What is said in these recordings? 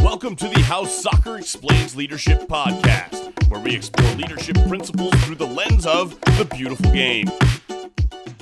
Welcome to the How Soccer Explains Leadership podcast, where we explore leadership principles through the lens of the beautiful game.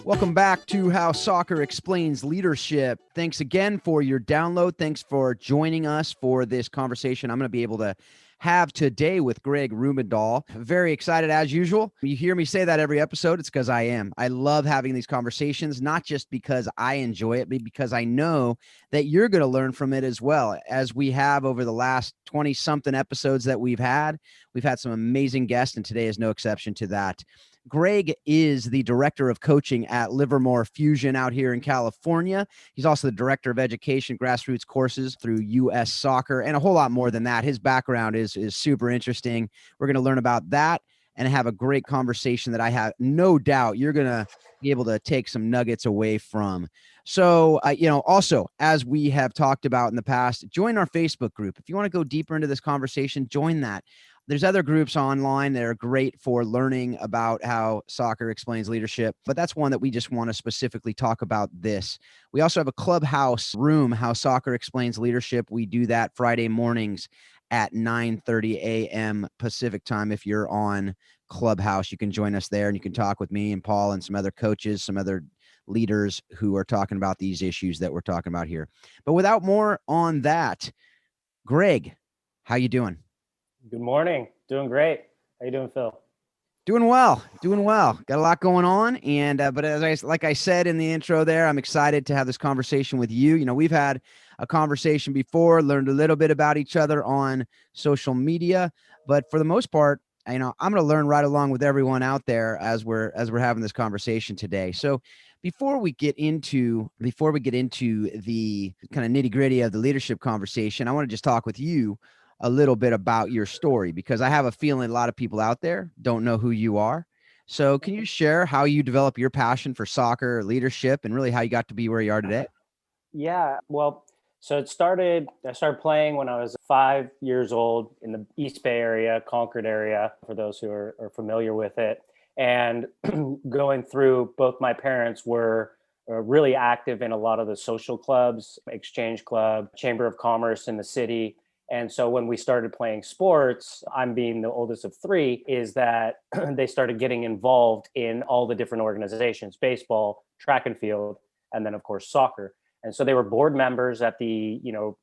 Welcome back to How Soccer Explains Leadership. Thanks again for your download. Thanks for joining us for this conversation I'm going to be able to have today with Greg Rubendall. Very excited as usual. You hear me say that every episode. It's because I am. I love having these conversations, not just because I enjoy it, but because I know that you're going to learn from it as well. As we have over the last 20-something episodes that we've had some amazing guests, and today is no exception to that. Greg is the director of coaching at Livermore Fusion out here in California. He's also the director of education, grassroots courses through U.S. Soccer, and a whole lot more than that. His background is super interesting. We're going to learn about that and have a great conversation that I have no doubt you're going to be able to take some nuggets away from. So, also, as we have talked about in the past, join our Facebook group. If you want to go deeper into this conversation, join that. There's other groups online that are great for learning about how soccer explains leadership, but that's one that we just want to specifically talk about this. We also have a clubhouse room, How Soccer Explains Leadership. We do that Friday mornings at 9:30 a.m. Pacific time. If you're on Clubhouse, you can join us there and you can talk with me and Paul and some other coaches, some other leaders who are talking about these issues that we're talking about here. But without more on that, Greg, how you doing? Good morning. Doing great. How you doing, Phil? Doing well. Got a lot going on. And, but like I said in the intro there, I'm excited to have this conversation with you. You know, we've had a conversation before, learned a little bit about each other on social media, but for the most part, I'm going to learn right along with everyone out there as we're having this conversation today. So before we get into the kind of nitty gritty of the leadership conversation, I want to just talk with you a little bit about your story, because I have a feeling a lot of people out there don't know who you are. So can you share how you develop your passion for soccer, leadership, and really how you got to be where you are today? Yeah, well, so I started playing when I was 5 years old in the East Bay area, Concord area, for those who are familiar with it. And going through, both my parents were really active in a lot of the social clubs, Exchange Club, Chamber of Commerce in the city. And so when we started playing sports, I'm being the oldest of three, is that they started getting involved in all the different organizations, baseball, track and field, and then of course soccer. And so they were board members at the,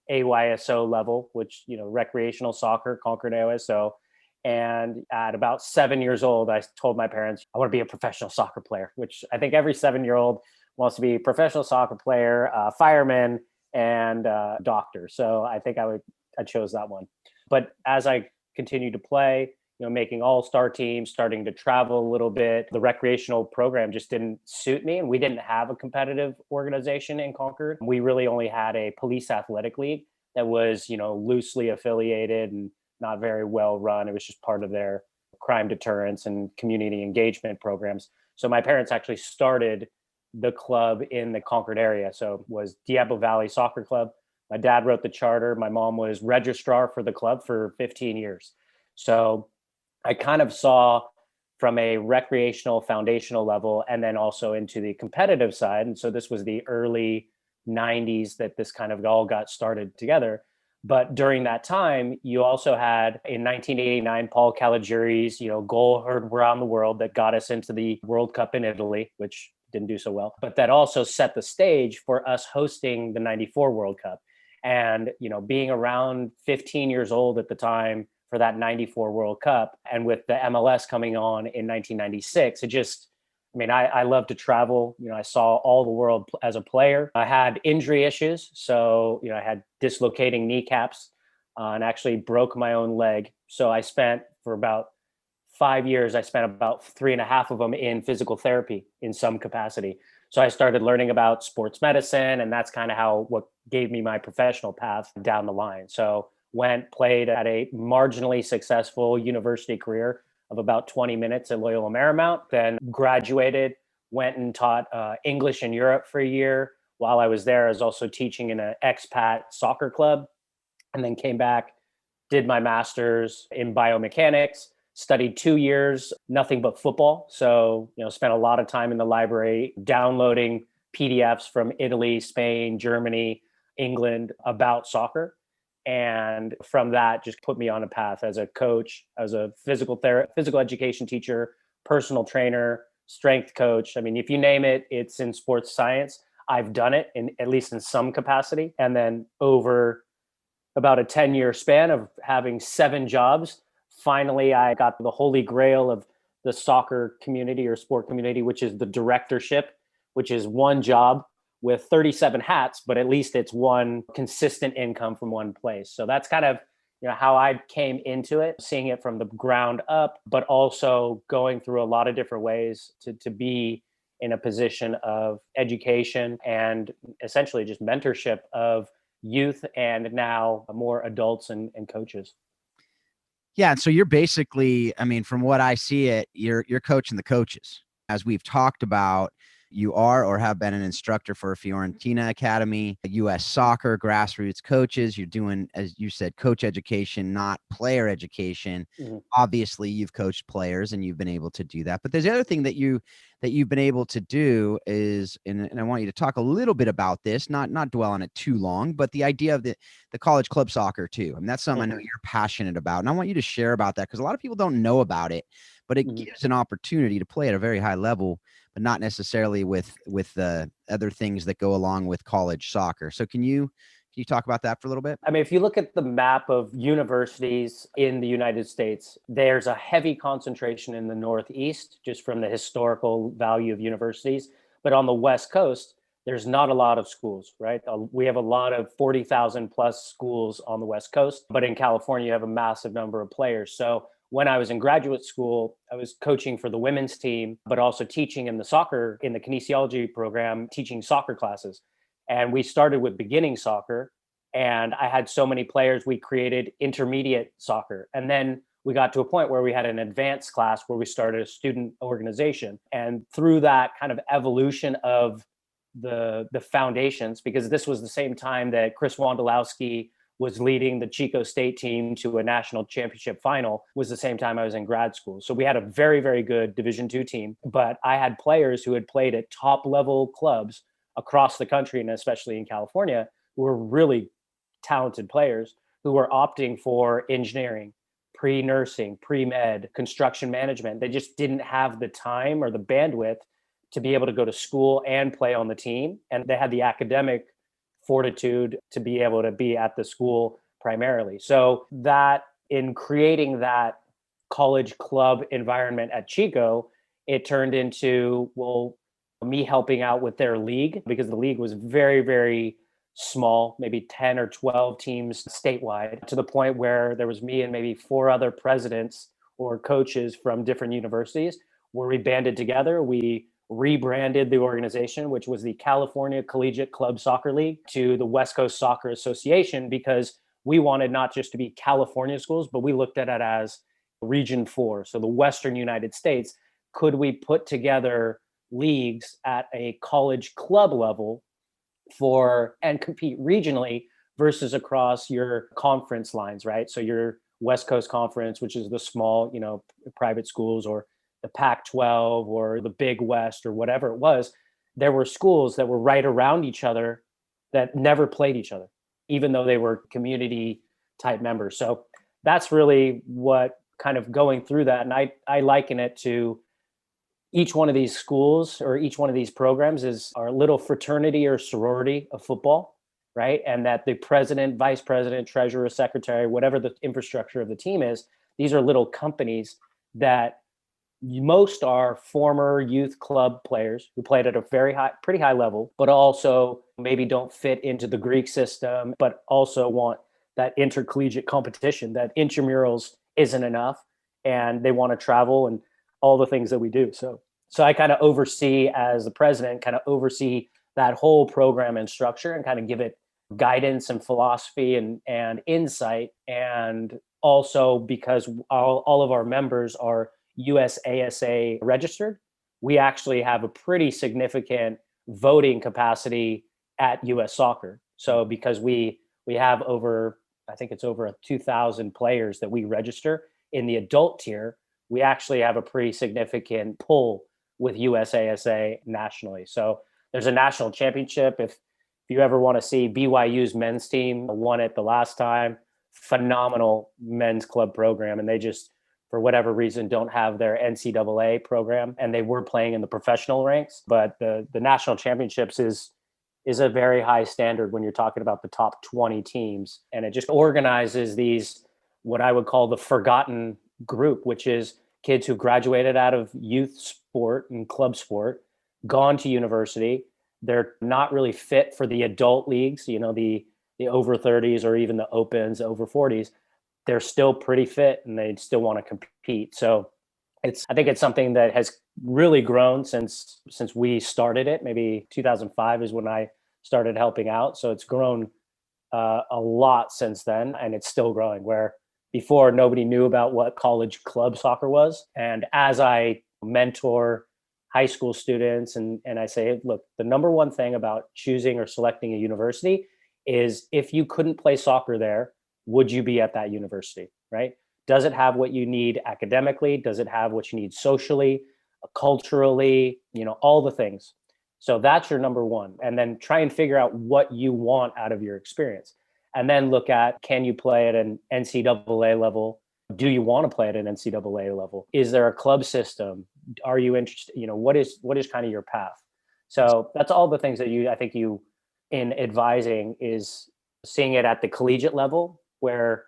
AYSO level, which, recreational soccer, Concord AYSO. And at about 7 years old, I told my parents, I want to be a professional soccer player, which I think every 7-year-old wants to be a professional soccer player, fireman, and doctor. So I think I chose that one. But as I continued to play, making all-star teams, starting to travel a little bit, the recreational program just didn't suit me. And we didn't have a competitive organization in Concord. We really only had a police athletic league that was, loosely affiliated and not very well run. It was just part of their crime deterrence and community engagement programs. So my parents actually started the club in the Concord area. So it was Diablo Valley Soccer Club. My dad wrote the charter. My mom was registrar for the club for 15 years. So I kind of saw from a recreational foundational level and then also into the competitive side. And so this was the early 90s that this kind of all got started together. But during that time, you also had in 1989, Paul Caligiuri's, goal heard around the world that got us into the World Cup in Italy, which didn't do so well, but that also set the stage for us hosting the 94 World Cup. And, being around 15 years old at the time for that 94 World Cup, and with the MLS coming on in 1996, I love to travel. I saw all the world as a player. I had injury issues. So, I had dislocating kneecaps and actually broke my own leg. So I spent for about 5 years, I spent about 3.5 of them in physical therapy in some capacity. So I started learning about sports medicine, and that's kind of what gave me my professional path down the line. So played at a marginally successful university career of about 20 minutes at Loyola Marymount, then graduated, went and taught English in Europe for a year. While I was there, I was also teaching in an expat soccer club, and then came back, did my master's in biomechanics, studied 2 years, nothing but football. So, spent a lot of time in the library downloading PDFs from Italy, Spain, Germany, England about soccer. And from that, just put me on a path as a coach, as a physical education teacher, personal trainer, strength coach. I mean, if you name it, it's in sports science. I've done it in at least in some capacity. And then over about a 10-year span of having 7 jobs, finally I got the holy grail of the soccer community or sport community, which is the directorship, which is one job with 37 hats, but at least it's one consistent income from one place. So that's kind of, how I came into it, seeing it from the ground up, but also going through a lot of different ways to be in a position of education and essentially just mentorship of youth and now more adults and coaches. Yeah. And so you're basically, I mean, from what I see it, you're coaching the coaches. As we've talked about, you are or have been an instructor for Fiorentina Academy, US Soccer, Grassroots coaches. You're doing, as you said, coach education, not player education. Mm-hmm. Obviously, you've coached players and you've been able to do that. But there's the other thing that you've been able to do is, and I want you to talk a little bit about this, not dwell on it too long, but the idea of the college club soccer too. I mean, that's something I know you're passionate about. And I want you to share about that because a lot of people don't know about it, but it gives an opportunity to play at a very high level, but not necessarily with the other things that go along with college soccer. So can you talk about that for a little bit? I mean, if you look at the map of universities in the United States, there's a heavy concentration in the Northeast, just from the historical value of universities. But on the West Coast, there's not a lot of schools, right? We have a lot of 40,000 plus schools on the West Coast, but in California, you have a massive number of players. So when I was in graduate school, I was coaching for the women's team, but also teaching in the kinesiology program, teaching soccer classes. And we started with beginning soccer. And I had so many players, we created intermediate soccer. And then we got to a point where we had an advanced class where we started a student organization. And through that kind of evolution of the foundations, because this was the same time that Chris Wondolowski was leading the Chico State team to a national championship final, was the same time I was in grad school. So we had a very, very good Division II team, but I had players who had played at top level clubs across the country, and especially in California, who were really talented players who were opting for engineering, pre-nursing, pre-med, construction management. They just didn't have the time or the bandwidth to be able to go to school and play on the team. And they had the academic fortitude to be able to be at the school primarily. So that in creating that college club environment at Chico, it turned into, me helping out with their league, because the league was very, very small, maybe 10 or 12 teams statewide, to the point where there was me and maybe 4 other presidents or coaches from different universities where we banded together. We rebranded the organization, which was the California Collegiate Club Soccer League, to the West Coast Soccer Association, because we wanted not just to be California schools, but we looked at it as Region 4. So the Western United States, could we put together leagues at a college club level and compete regionally versus across your conference lines, right? So your West Coast Conference, which is the small, private schools, or the Pac-12 or the Big West or whatever it was, there were schools that were right around each other that never played each other, even though they were community type members. So that's really what kind of going through that. And I liken it to each one of these schools or each one of these programs is our little fraternity or sorority of football, right? And that the president, vice president, treasurer, secretary, whatever the infrastructure of the team is, these are little companies that most are former youth club players who played at a pretty high level, but also maybe don't fit into the Greek system, but also want that intercollegiate competition, that intramurals isn't enough, and they want to travel and all the things that we do. So I kind of oversee, as the president, kind of oversee that whole program and structure and kind of give it guidance and philosophy and insight. And also, because all of our members are USASA registered, we actually have a pretty significant voting capacity at US Soccer. So because we have over, I think it's over 2,000 players that we register in the adult tier, we actually have a pretty significant pull with USASA nationally. So there's a national championship. If you ever want to see BYU's men's team won it the last time, phenomenal men's club program. And they just, for whatever reason, don't have their NCAA program. And they were playing in the professional ranks. But the national championships is a very high standard when you're talking about the top 20 teams. And it just organizes these, what I would call the forgotten group, which is kids who graduated out of youth sport and club sport, gone to university. They're not really fit for the adult leagues, the over 30s or even the opens, over 40s. They're still pretty fit and they still want to compete. So I think it's something that has really grown since we started it. Maybe 2005 is when I started helping out. So it's grown a lot since then, and it's still growing, where before nobody knew about what college club soccer was. And as I mentor high school students and I say, look, the number one thing about choosing or selecting a university is if you couldn't play soccer there, would you be at that university, right? Does it have what you need academically? Does it have what you need socially, culturally, all the things? So that's your number one. And then try and figure out what you want out of your experience. And then look at, can you play at an NCAA level? Do you want to play at an NCAA level? Is there a club system? Are you interested? What is kind of your path? So that's all the things that I think you, in advising, is seeing it at the collegiate level, where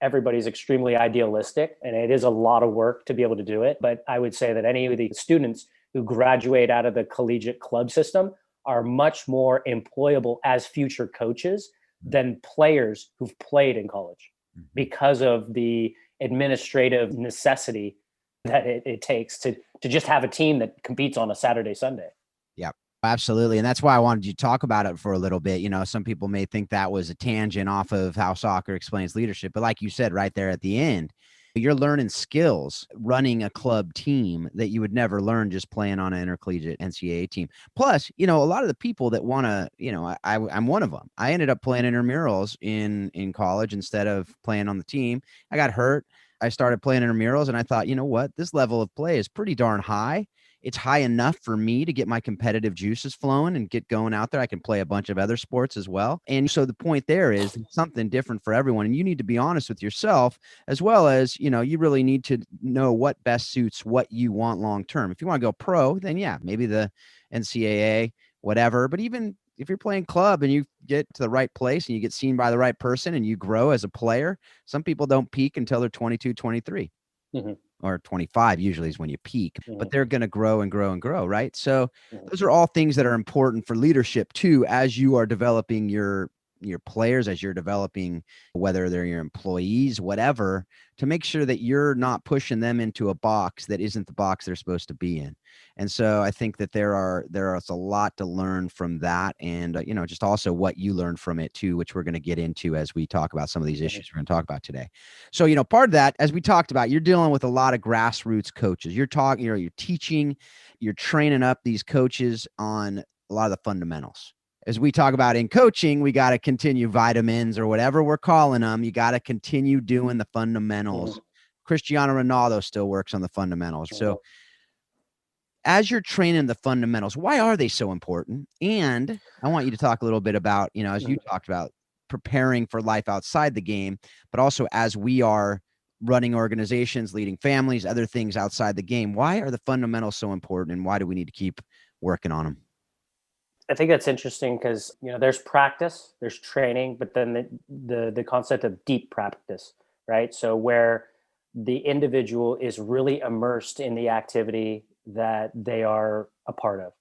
everybody's extremely idealistic and it is a lot of work to be able to do it. But I would say that any of the students who graduate out of the collegiate club system are much more employable as future coaches than players who've played in college, because of the administrative necessity that it takes to just have a team that competes on a Saturday, Sunday. Yeah, absolutely. And that's why I wanted you to talk about it for a little bit. Some people may think that was a tangent off of how soccer explains leadership. But like you said right there at the end, you're learning skills running a club team that you would never learn just playing on an intercollegiate NCAA team. Plus, a lot of the people that want to, I'm one of them. I ended up playing intramurals in college instead of playing on the team. I got hurt. I started playing intramurals and I thought, you know what, this level of play is pretty darn high. It's high enough for me to get my competitive juices flowing and get going out there. I can play a bunch of other sports as well. And so the point there is something different for everyone. And you need to be honest with yourself, as well as, you really need to know what best suits what you want long-term. If you want to go pro, then yeah, maybe the NCAA, whatever. But even if you're playing club and you get to the right place and you get seen by the right person and you grow as a player, some people don't peak until they're 22, 23. Mm-hmm. Or 25 usually is when you peak, but they're going to grow and grow and grow, right? So those are all things that are important for leadership too, as you are developing your players, as you're developing, whether they're your employees, whatever, to make sure that you're not pushing them into a box that isn't the box they're supposed to be in. And so I think that there is a lot to learn from that, and just also what you learned from it too, which we're going to get into as we talk about some of these issues we're going to talk about today. So part of that, as we talked about, you're dealing with a lot of grassroots coaches. You're talking, you're teaching, you're training up these coaches on a lot of the fundamentals. As we talk about in coaching, we got to continue vitamins or whatever we're calling them. You got to continue doing the fundamentals. Cristiano Ronaldo still works on the fundamentals. So as you're training the fundamentals, why are they so important? And I want you to talk a little bit about, as you talked about, preparing for life outside the game, but also as we are running organizations, leading families, other things outside the game. Why are the fundamentals so important, and why do we need to keep working on them? I think that's interesting because, there's practice, there's training, but then the concept of deep practice, right? So where the individual is really immersed in the activity that they are a part of.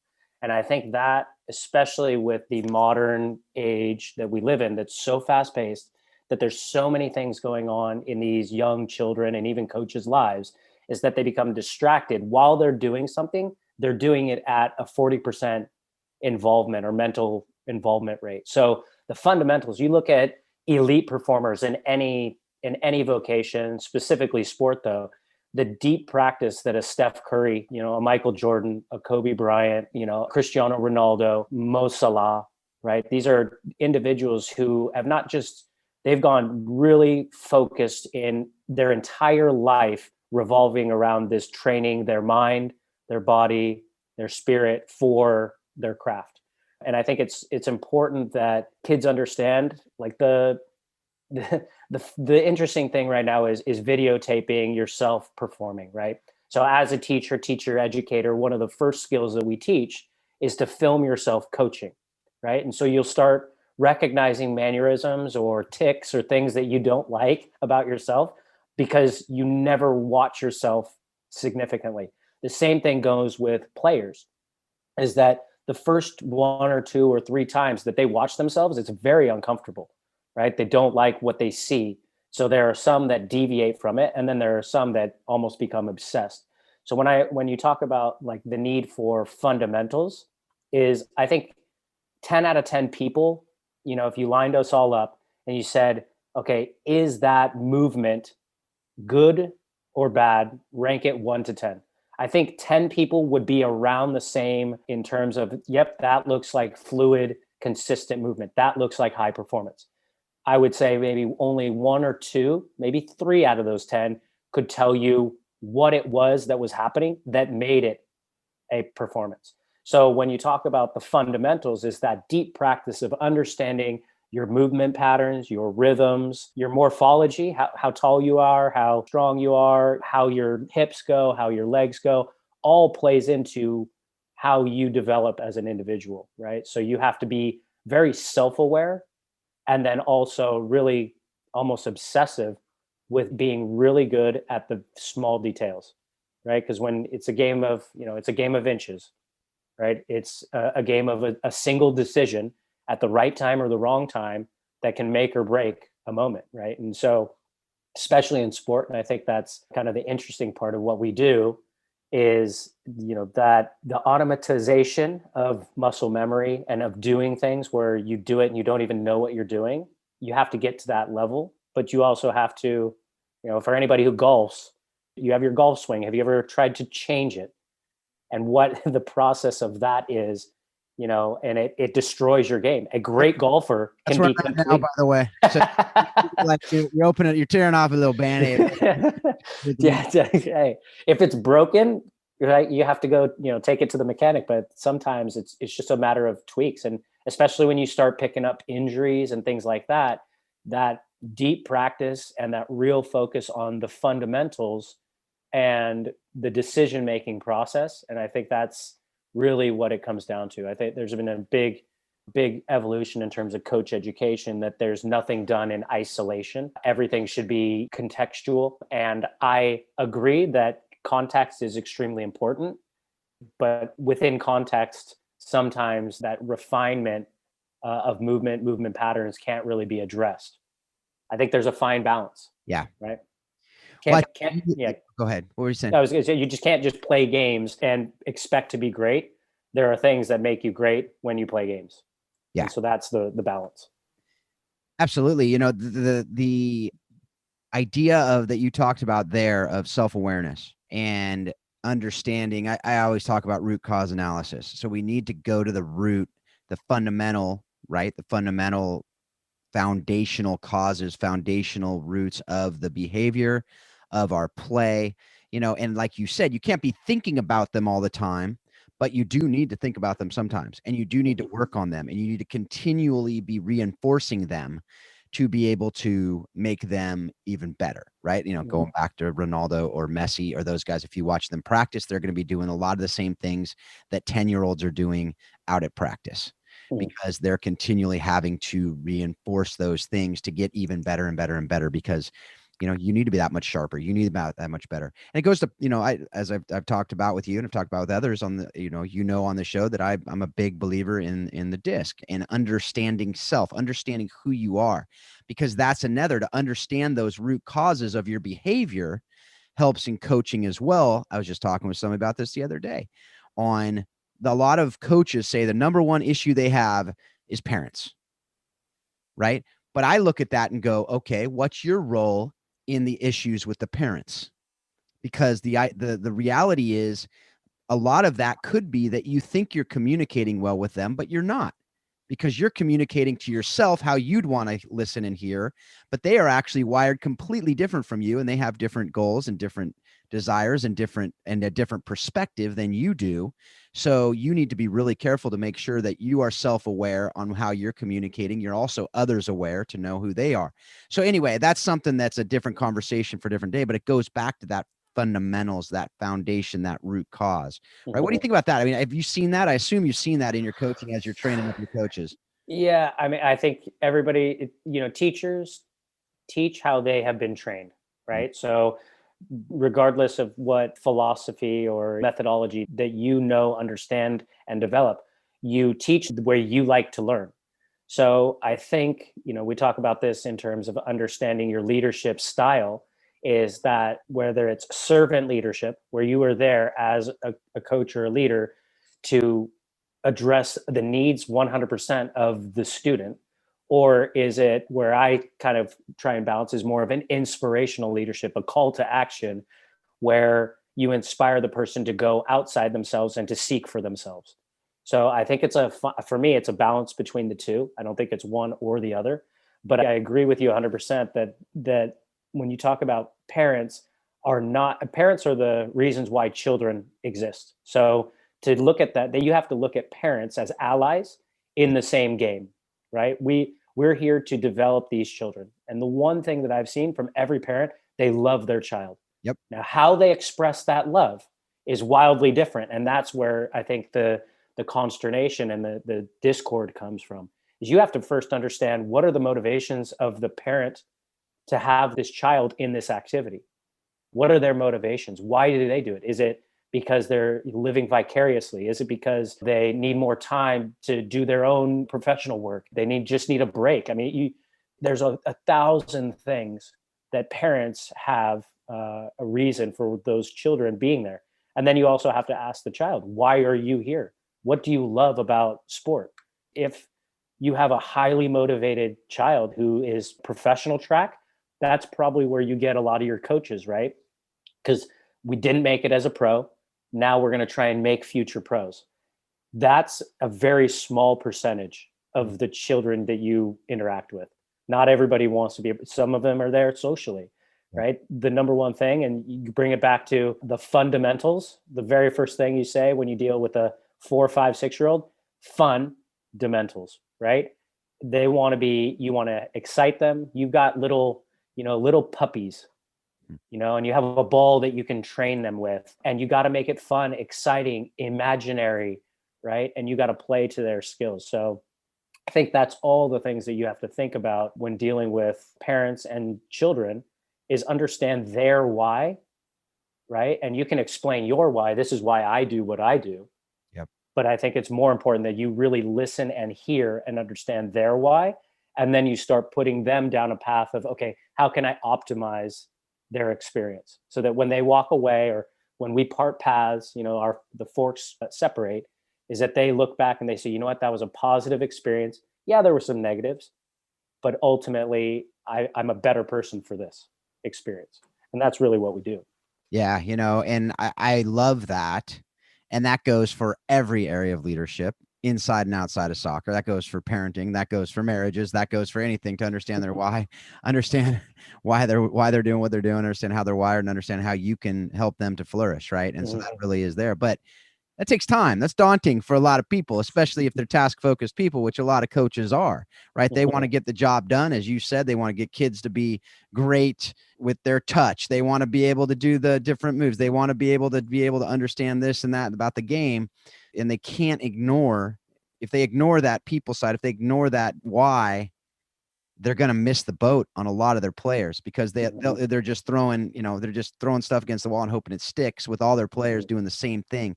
And I think that, especially with the modern age that we live in, that's so fast paced, that there's so many things going on in these young children and even coaches' lives, is that they become distracted while they're doing something. They're doing it at a 40% involvement or mental involvement rate. So the fundamentals, you look at elite performers in any vocation, specifically sport though, the deep practice that a Steph Curry, a Michael Jordan, a Kobe Bryant, Cristiano Ronaldo, Mo Salah, right? These are individuals who have they've gone really focused in their entire life revolving around this training their mind, their body, their spirit for their craft. And I think it's important that kids understand, like the interesting thing right now is videotaping yourself performing, right? So as a teacher, educator, one of the first skills that we teach is to film yourself coaching, right? And so you'll start recognizing mannerisms or tics or things that you don't like about yourself because you never watch yourself significantly. The same thing goes with players, is that the first 1 or 2 or 3 times that they watch themselves, it's very uncomfortable, right? They don't like what they see. So there are some that deviate from it, and then there are some that almost become obsessed. So when you talk about like the need for fundamentals, is I think 10 out of 10 people, if you lined us all up and you said, okay, is that movement good or bad? Rank it 1 to 10. I think 10 people would be around the same in terms of, yep, that looks like fluid, consistent movement. That looks like high performance. I would say maybe only 1 or 2, maybe 3 out of those 10 could tell you what it was that was happening that made it a performance. So when you talk about the fundamentals, is that deep practice of understanding your movement patterns, your rhythms, your morphology, how tall you are, how strong you are, how your hips go, how your legs go, all plays into how you develop as an individual, right? So you have to be very self-aware and then also really almost obsessive with being really good at the small details, right? Because when it's a game of, it's a game of inches, right? It's a game of a single decision at the right time or the wrong time that can make or break a moment, right? And so, especially in sport, and I think that's kind of the interesting part of what we do, is that the automatization of muscle memory and of doing things where you do it and you don't even know what you're doing. You have to get to that level, but you also have to, for anybody who golfs, you have your golf swing. Have you ever tried to change it? And what the process of that is, and it destroys your game. A great golfer can be complete. Now, by the way. So you open it, you're tearing off a little Band-Aid. Yeah. Hey, if it's broken, right, you have to go, take it to the mechanic. But sometimes it's just a matter of tweaks. And especially when you start picking up injuries and things like that, that deep practice and that real focus on the fundamentals and the decision-making process. And I think that's really what it comes down to. I think there's been a big evolution in terms of coach education, that there's nothing done in isolation. Everything should be contextual. And I agree that context is extremely important, but within context, sometimes that refinement of movement patterns can't really be addressed. I think there's a fine balance. Yeah. Right. Yeah. Go ahead. What were you saying? I was going to say, you just can't just play games and expect to be great. There are things that make you great when you play games. Yeah. And so that's the balance. Absolutely. The idea of that you talked about there of self-awareness and understanding, I always talk about root cause analysis. So we need to go to the root, the fundamental, right? The fundamental foundational causes, foundational roots of the behavior, of our play, and like you said, you can't be thinking about them all the time, but you do need to think about them sometimes, and you do need to work on them, and you need to continually be reinforcing them to be able to make them even better, right? Going back to Ronaldo or Messi or those guys, if you watch them practice, they're going to be doing a lot of the same things that 10-year-olds are doing out at practice, because they're continually having to reinforce those things to get even better and better and better, because you need to be that much sharper. You need about that much better. And it goes to, as I've talked about with you, and I've talked about with others on the, on the show, that I'm a big believer in the DISC and understanding understanding who you are, because that's another, to understand those root causes of your behavior helps in coaching as well. I was just talking with somebody about this the other day on a lot of coaches say the number one issue they have is parents, right? But I look at that and go, okay, what's your role in the issues with the parents? Because the reality is, a lot of that could be that you think you're communicating well with them, but you're not, because you're communicating to yourself how you'd want to listen and hear, but they are actually wired completely different from you, and they have different goals and different desires and a different perspective than you do. So you need to be really careful to make sure that you are self-aware on how you're communicating. You're also others aware to know who they are. So anyway, that's something that's a different conversation for a different day, but it goes back to that fundamentals, that foundation, that root cause, right? What do you think about that? I mean, have you seen that? I assume you've seen that in your coaching as you're training up your coaches. Yeah, I mean, I think everybody, teachers teach how they have been trained, right? So regardless of what philosophy or methodology that understand and develop, you teach where you like to learn. So I think, we talk about this in terms of understanding your leadership style, is that whether it's servant leadership, where you are there as a coach or a leader to address the needs 100% of the student, or is it where I kind of try and balance is more of an inspirational leadership, a call to action where you inspire the person to go outside themselves and to seek for themselves. So I think for me, it's a balance between the two. I don't think it's one or the other, but I agree with you 100% that when you talk about parents are the reasons why children exist. So to look at that you have to look at parents as allies in the same game, right? We're here to develop these children. And the one thing that I've seen from every parent, they love their child. Yep. Now, how they express that love is wildly different. And that's where I think the consternation and the discord comes from, is you have to first understand what are the motivations of the parent to have this child in this activity. What are their motivations? Why do they do it? Is it because they're living vicariously? Is it because they need more time to do their own professional work? They just need a break. I mean, there's a thousand things that parents have a reason for those children being there. And then you also have to ask the child, why are you here? What do you love about sport? If you have a highly motivated child who is professional track, that's probably where you get a lot of your coaches, right? Because we didn't make it as a pro. Now we're going to try and make future pros. That's a very small percentage of the children that you interact with. Not everybody wants to be, some of them are there socially, right? The number one thing, and you bring it back to the fundamentals, the very first thing you say when you deal with a 4, 5, 6-year-old, fundamentals, right? You want to excite them. You've got little puppies, and you have a ball that you can train them with, and you got to make it fun, exciting, imaginary, right? And you got to play to their skills. So I think that's all the things that you have to think about when dealing with parents and children, is understand their why, right? And you can explain your why. This is why I do what I do. Yep. But I think it's more important that you really listen and hear and understand their why. And then you start putting them down a path of, okay, how can I optimize their experience so that when they walk away, or when we part paths, the forks separate, is that they look back and they say, you know what, that was a positive experience. Yeah, there were some negatives, but ultimately I'm a better person for this experience. And that's really what we do. Yeah. And I love that. And that goes for every area of leadership, inside and outside of soccer. That goes for parenting. That goes for marriages. That goes for anything, to understand their why, understand why they're doing what they're doing, understand how they're wired, and understand how you can help them to flourish. Right. And so that really is there. But that takes time. That's daunting for a lot of people, especially if they're task-focused people, which a lot of coaches are, right? They want to get the job done. As you said, they want to get kids to be great with their touch. They want to be able to do the different moves. They want to be able to understand this and that about the game. And they can't ignore, if they ignore that people side, if they ignore that why, they're going to miss the boat on a lot of their players, because they're just throwing, they're just throwing stuff against the wall and hoping it sticks, with all their players doing the same thing.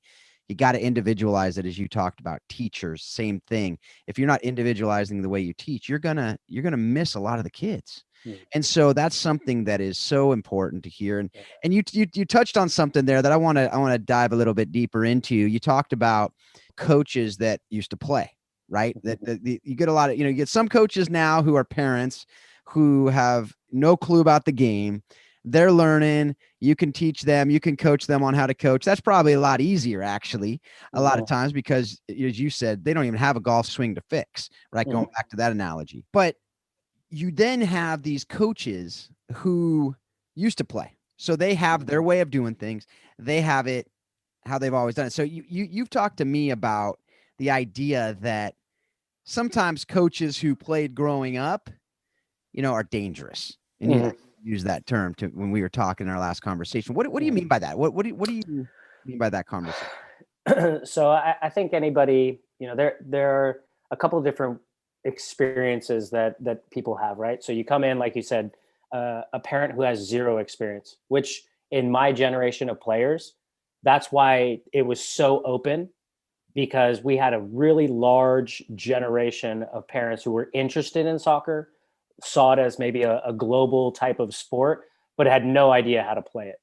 You got to individualize it, as you talked about. Teachers, same thing. If you're not individualizing the way you teach, you're gonna miss a lot of the kids. And so that's something that is so important to hear. And you touched on something there that I want to dive a little bit deeper into. You talked about coaches that used to play, right? You get a lot of, you get some coaches now who are parents who have no clue about the game. They're learning. You can teach them. You can coach them on how to coach. That's probably a lot easier, actually, a lot of times, because, as you said, they don't even have a golf swing to fix, right? Going back to that analogy. But you then have these coaches who used to play, So they have their way of doing things. They have it how they've always done it. So you've talked to me about the idea that sometimes coaches who played growing up, are dangerous. And you use that term to when we were talking in our last conversation. What do you mean by that? What do you mean by that conversation? So I think anybody, there are a couple of different experiences that people have, right? So you come in, like you said, a parent who has zero experience, which in my generation of players, that's why it was so open, because we had a really large generation of parents who were interested in soccer, saw it as maybe a global type of sport, but had no idea how to play it.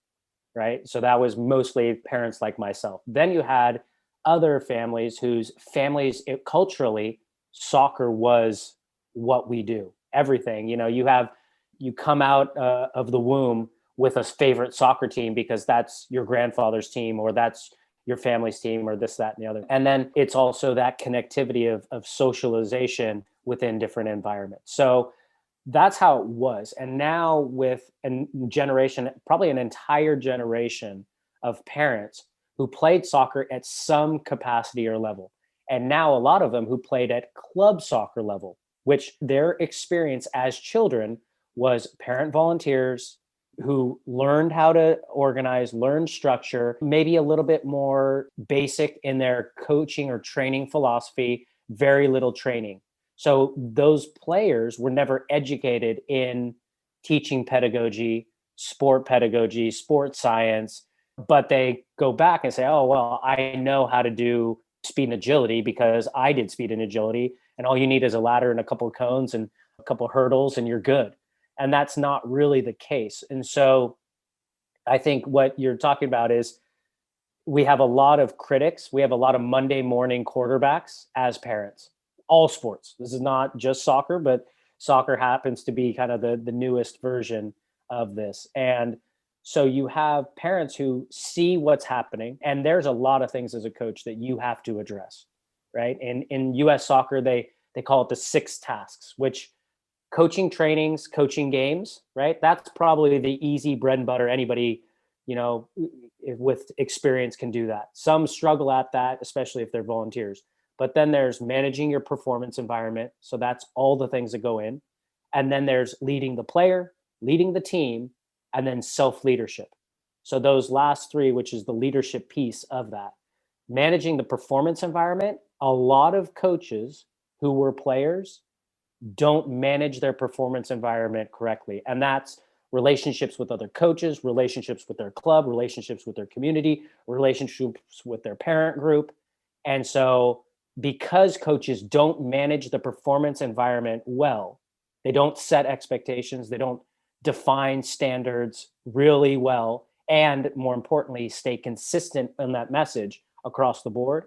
Right. So that was mostly parents like myself. Then you had other families whose families, culturally, soccer was what we do, everything. You come out of the womb with a favorite soccer team because that's your grandfather's team, or that's your family's team, or this, that, and the other. And then it's also that connectivity of socialization within different environments. So that's how it was. And now with a generation, probably an entire generation of parents who played soccer at some capacity or level. And now a lot of them who played at club soccer level, which their experience as children was parent volunteers who learned how to organize, learn structure, maybe a little bit more basic in their coaching or training philosophy, very little training. So those players were never educated in teaching pedagogy, sport science, but they go back and say, oh, well, I know how to do speed and agility because I did speed and agility. And all you need is a ladder and a couple of cones and a couple of hurdles and you're good. And that's not really the case. And so I think what you're talking about is we have a lot of critics. We have a lot of Monday morning quarterbacks as parents. All sports. This is not just soccer, but soccer happens to be kind of the newest version of this. And so you have parents who see what's happening, and there's a lot of things as a coach that you have to address, right? In US soccer, they call it the 6 tasks, which coaching trainings, coaching games, right? That's probably the easy bread and butter. Anybody, with experience can do that. Some struggle at that, especially if they're volunteers. But then there's managing your performance environment. So that's all the things that go in. And then there's leading the player, leading the team, and then self-leadership. So those last 3, which is the leadership piece of that. Managing the performance environment, a lot of coaches who were players don't manage their performance environment correctly. And that's relationships with other coaches, relationships with their club, relationships with their community, relationships with their parent group. And so because coaches don't manage the performance environment well, they don't set expectations, they don't define standards really well, and more importantly, stay consistent in that message across the board,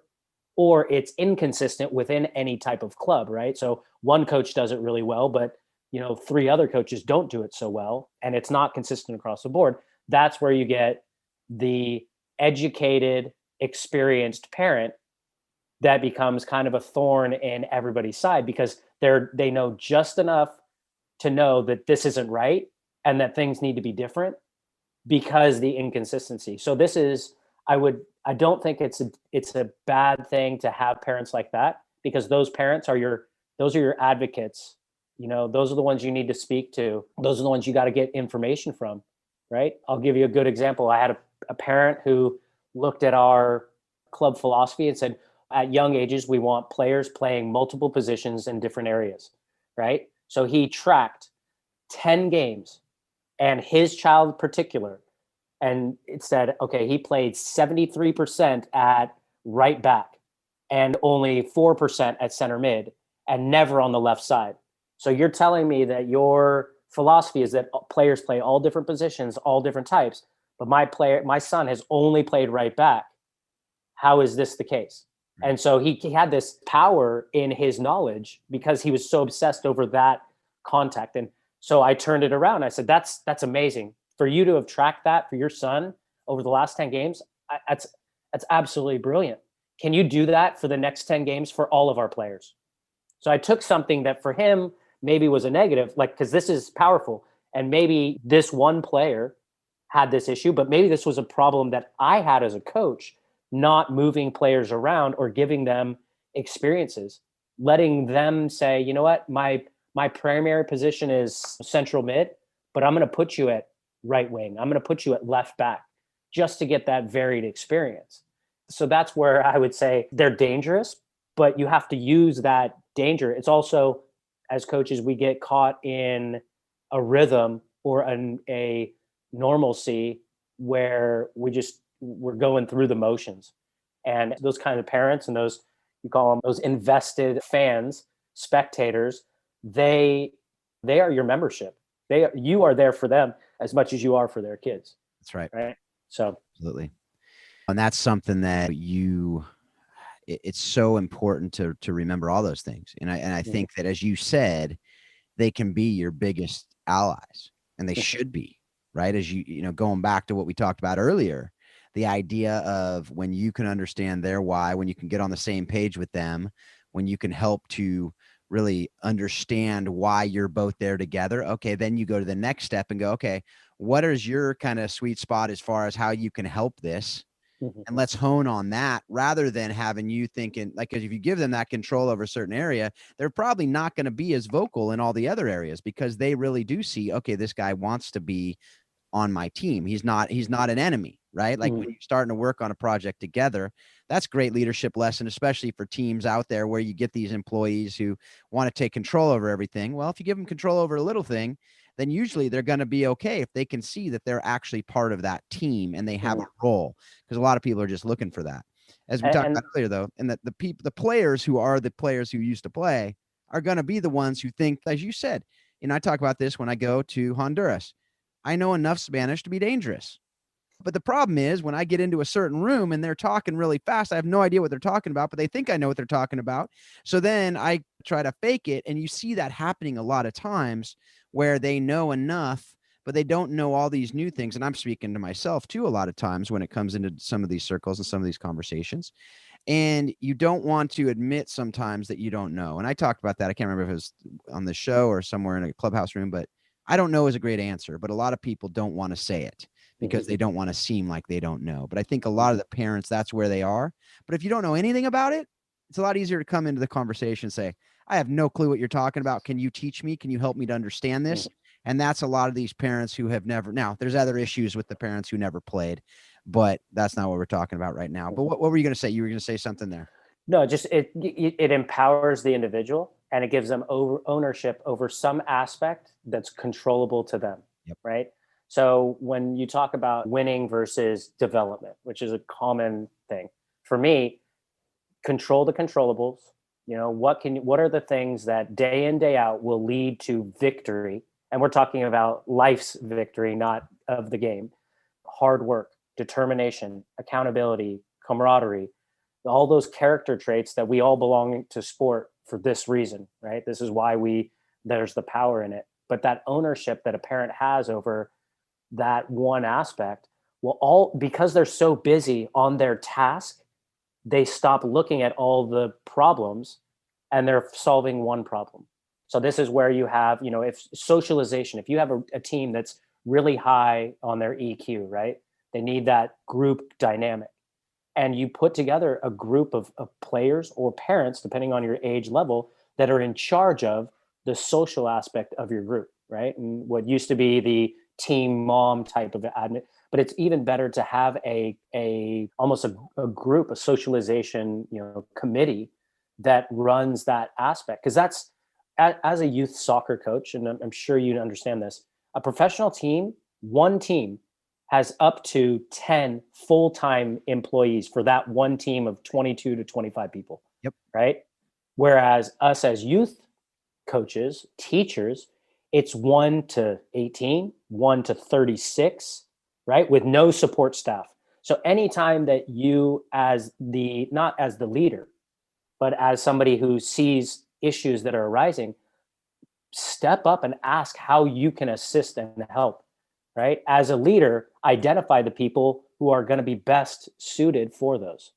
or it's inconsistent within any type of club, right? So one coach does it really well, but 3 other coaches don't do it so well, and it's not consistent across the board. That's where you get the educated, experienced parent that becomes kind of a thorn in everybody's side, because they know just enough to know that this isn't right and that things need to be different because the inconsistency. So this is, I don't think it's a bad thing to have parents like that, because those parents are your advocates. Those are the ones you need to speak to. Those are the ones you got to get information from, right? I'll give you a good example. I had a parent who looked at our club philosophy and said, at young ages, we want players playing multiple positions in different areas, right? So he tracked 10 games and his child in particular, and it said, okay, he played 73% at right back and only 4% at center mid and never on the left side. So you're telling me that your philosophy is that players play all different positions, all different types, but my son has only played right back. How is this the case? And so he had this power in his knowledge because he was so obsessed over that contact. And so I turned it around. I said, that's amazing. For you to have tracked that for your son over the last 10 games, that's absolutely brilliant. Can you do that for the next 10 games for all of our players? So I took something that for him, maybe was a negative, like, because this is powerful. And maybe this one player had this issue, but maybe this was a problem that I had as a coach, not moving players around or giving them experiences, letting them say, you know what, my primary position is central mid, but I'm going to put you at right wing. I'm going to put you at left back just to get that varied experience. So that's where I would say they're dangerous, but you have to use that danger. It's also, as coaches, we get caught in a rhythm or a normalcy where we're going through the motions. And those kind of parents and those, you call them those invested fans, spectators, they are your membership. You are there for them as much as you are for their kids. That's right. Right. So Absolutely. And that's something that it's so important to remember all those things. And I think that, as you said, they can be your biggest allies, and they should be, right? As going back to what we talked about earlier, the idea of when you can understand their why, when you can get on the same page with them, when you can help to really understand why you're both there together. Okay. Then you go to the next step and go, okay, what is your kind of sweet spot as far as how you can help this? And let's hone on that, rather than having you thinking, like, if you give them that control over a certain area, they're probably not going to be as vocal in all the other areas, because they really do see, okay, this guy wants to be on my team. He's not an enemy, right? Like when you're starting to work on a project together, that's great leadership lesson, especially for teams out there where you get these employees who want to take control over everything. Well, if you give them control over a little thing, then usually they're going to be okay if they can see that they're actually part of that team and they have a role, because a lot of people are just looking for that. As we talked about earlier, though, and that the players who are the players who used to play are going to be the ones who think, as you said, and I talk about this when I go to Honduras, I know enough Spanish to be dangerous. But the problem is, when I get into a certain room and they're talking really fast, I have no idea what they're talking about, but they think I know what they're talking about. So then I try to fake it. And you see that happening a lot of times, where they know enough, but they don't know all these new things. And I'm speaking to myself too, a lot of times when it comes into some of these circles and some of these conversations. And you don't want to admit sometimes that you don't know. And I talked about that. I can't remember if it was on the show or somewhere in a clubhouse room, but I don't know is a great answer. But a lot of people don't want to say it because they don't want to seem like they don't know. But I think a lot of the parents, that's where they are. But if you don't know anything about it, it's a lot easier to come into the conversation and say, I have no clue what you're talking about. Can you teach me? Can you help me to understand this? And that's a lot of these parents who have never. Now, there's other issues with the parents who never played, but that's not what we're talking about right now. But what were you going to say? You were going to say something there. No, just it empowers the individual, and it gives them ownership over some aspect that's controllable to them. Yep. Right. So when you talk about winning versus development, which is a common thing for me, control the controllables. What are the things that day in, day out will lead to victory? And we're talking about life's victory, not of the game. Hard work, determination, accountability, camaraderie, all those character traits that we all belong to sport for this reason, right? This is why there's the power in it. But that ownership that a parent has over that one aspect because they're so busy on their task, they stop looking at all the problems and they're solving one problem. So this is where you have, if socialization, if you have a team that's really high on their EQ, right? They need that group dynamic. And you put together a group of players or parents, depending on your age level, that are in charge of the social aspect of your group, right? And what used to be the team mom type of admin, but it's even better to have almost a group, a socialization, committee that runs that aspect. Because that's, as a youth soccer coach, and I'm sure you understand this, a professional team, one team has up to 10 full-time employees for that one team of 22 to 25 people. Yep. Right. Whereas us as youth coaches, teachers, it's 1 to 18, 1 to 36, right? With no support staff. So anytime that you, not as the leader, but as somebody who sees issues that are arising, step up and ask how you can assist and help, right? As a leader, identify the people who are going to be best suited for those.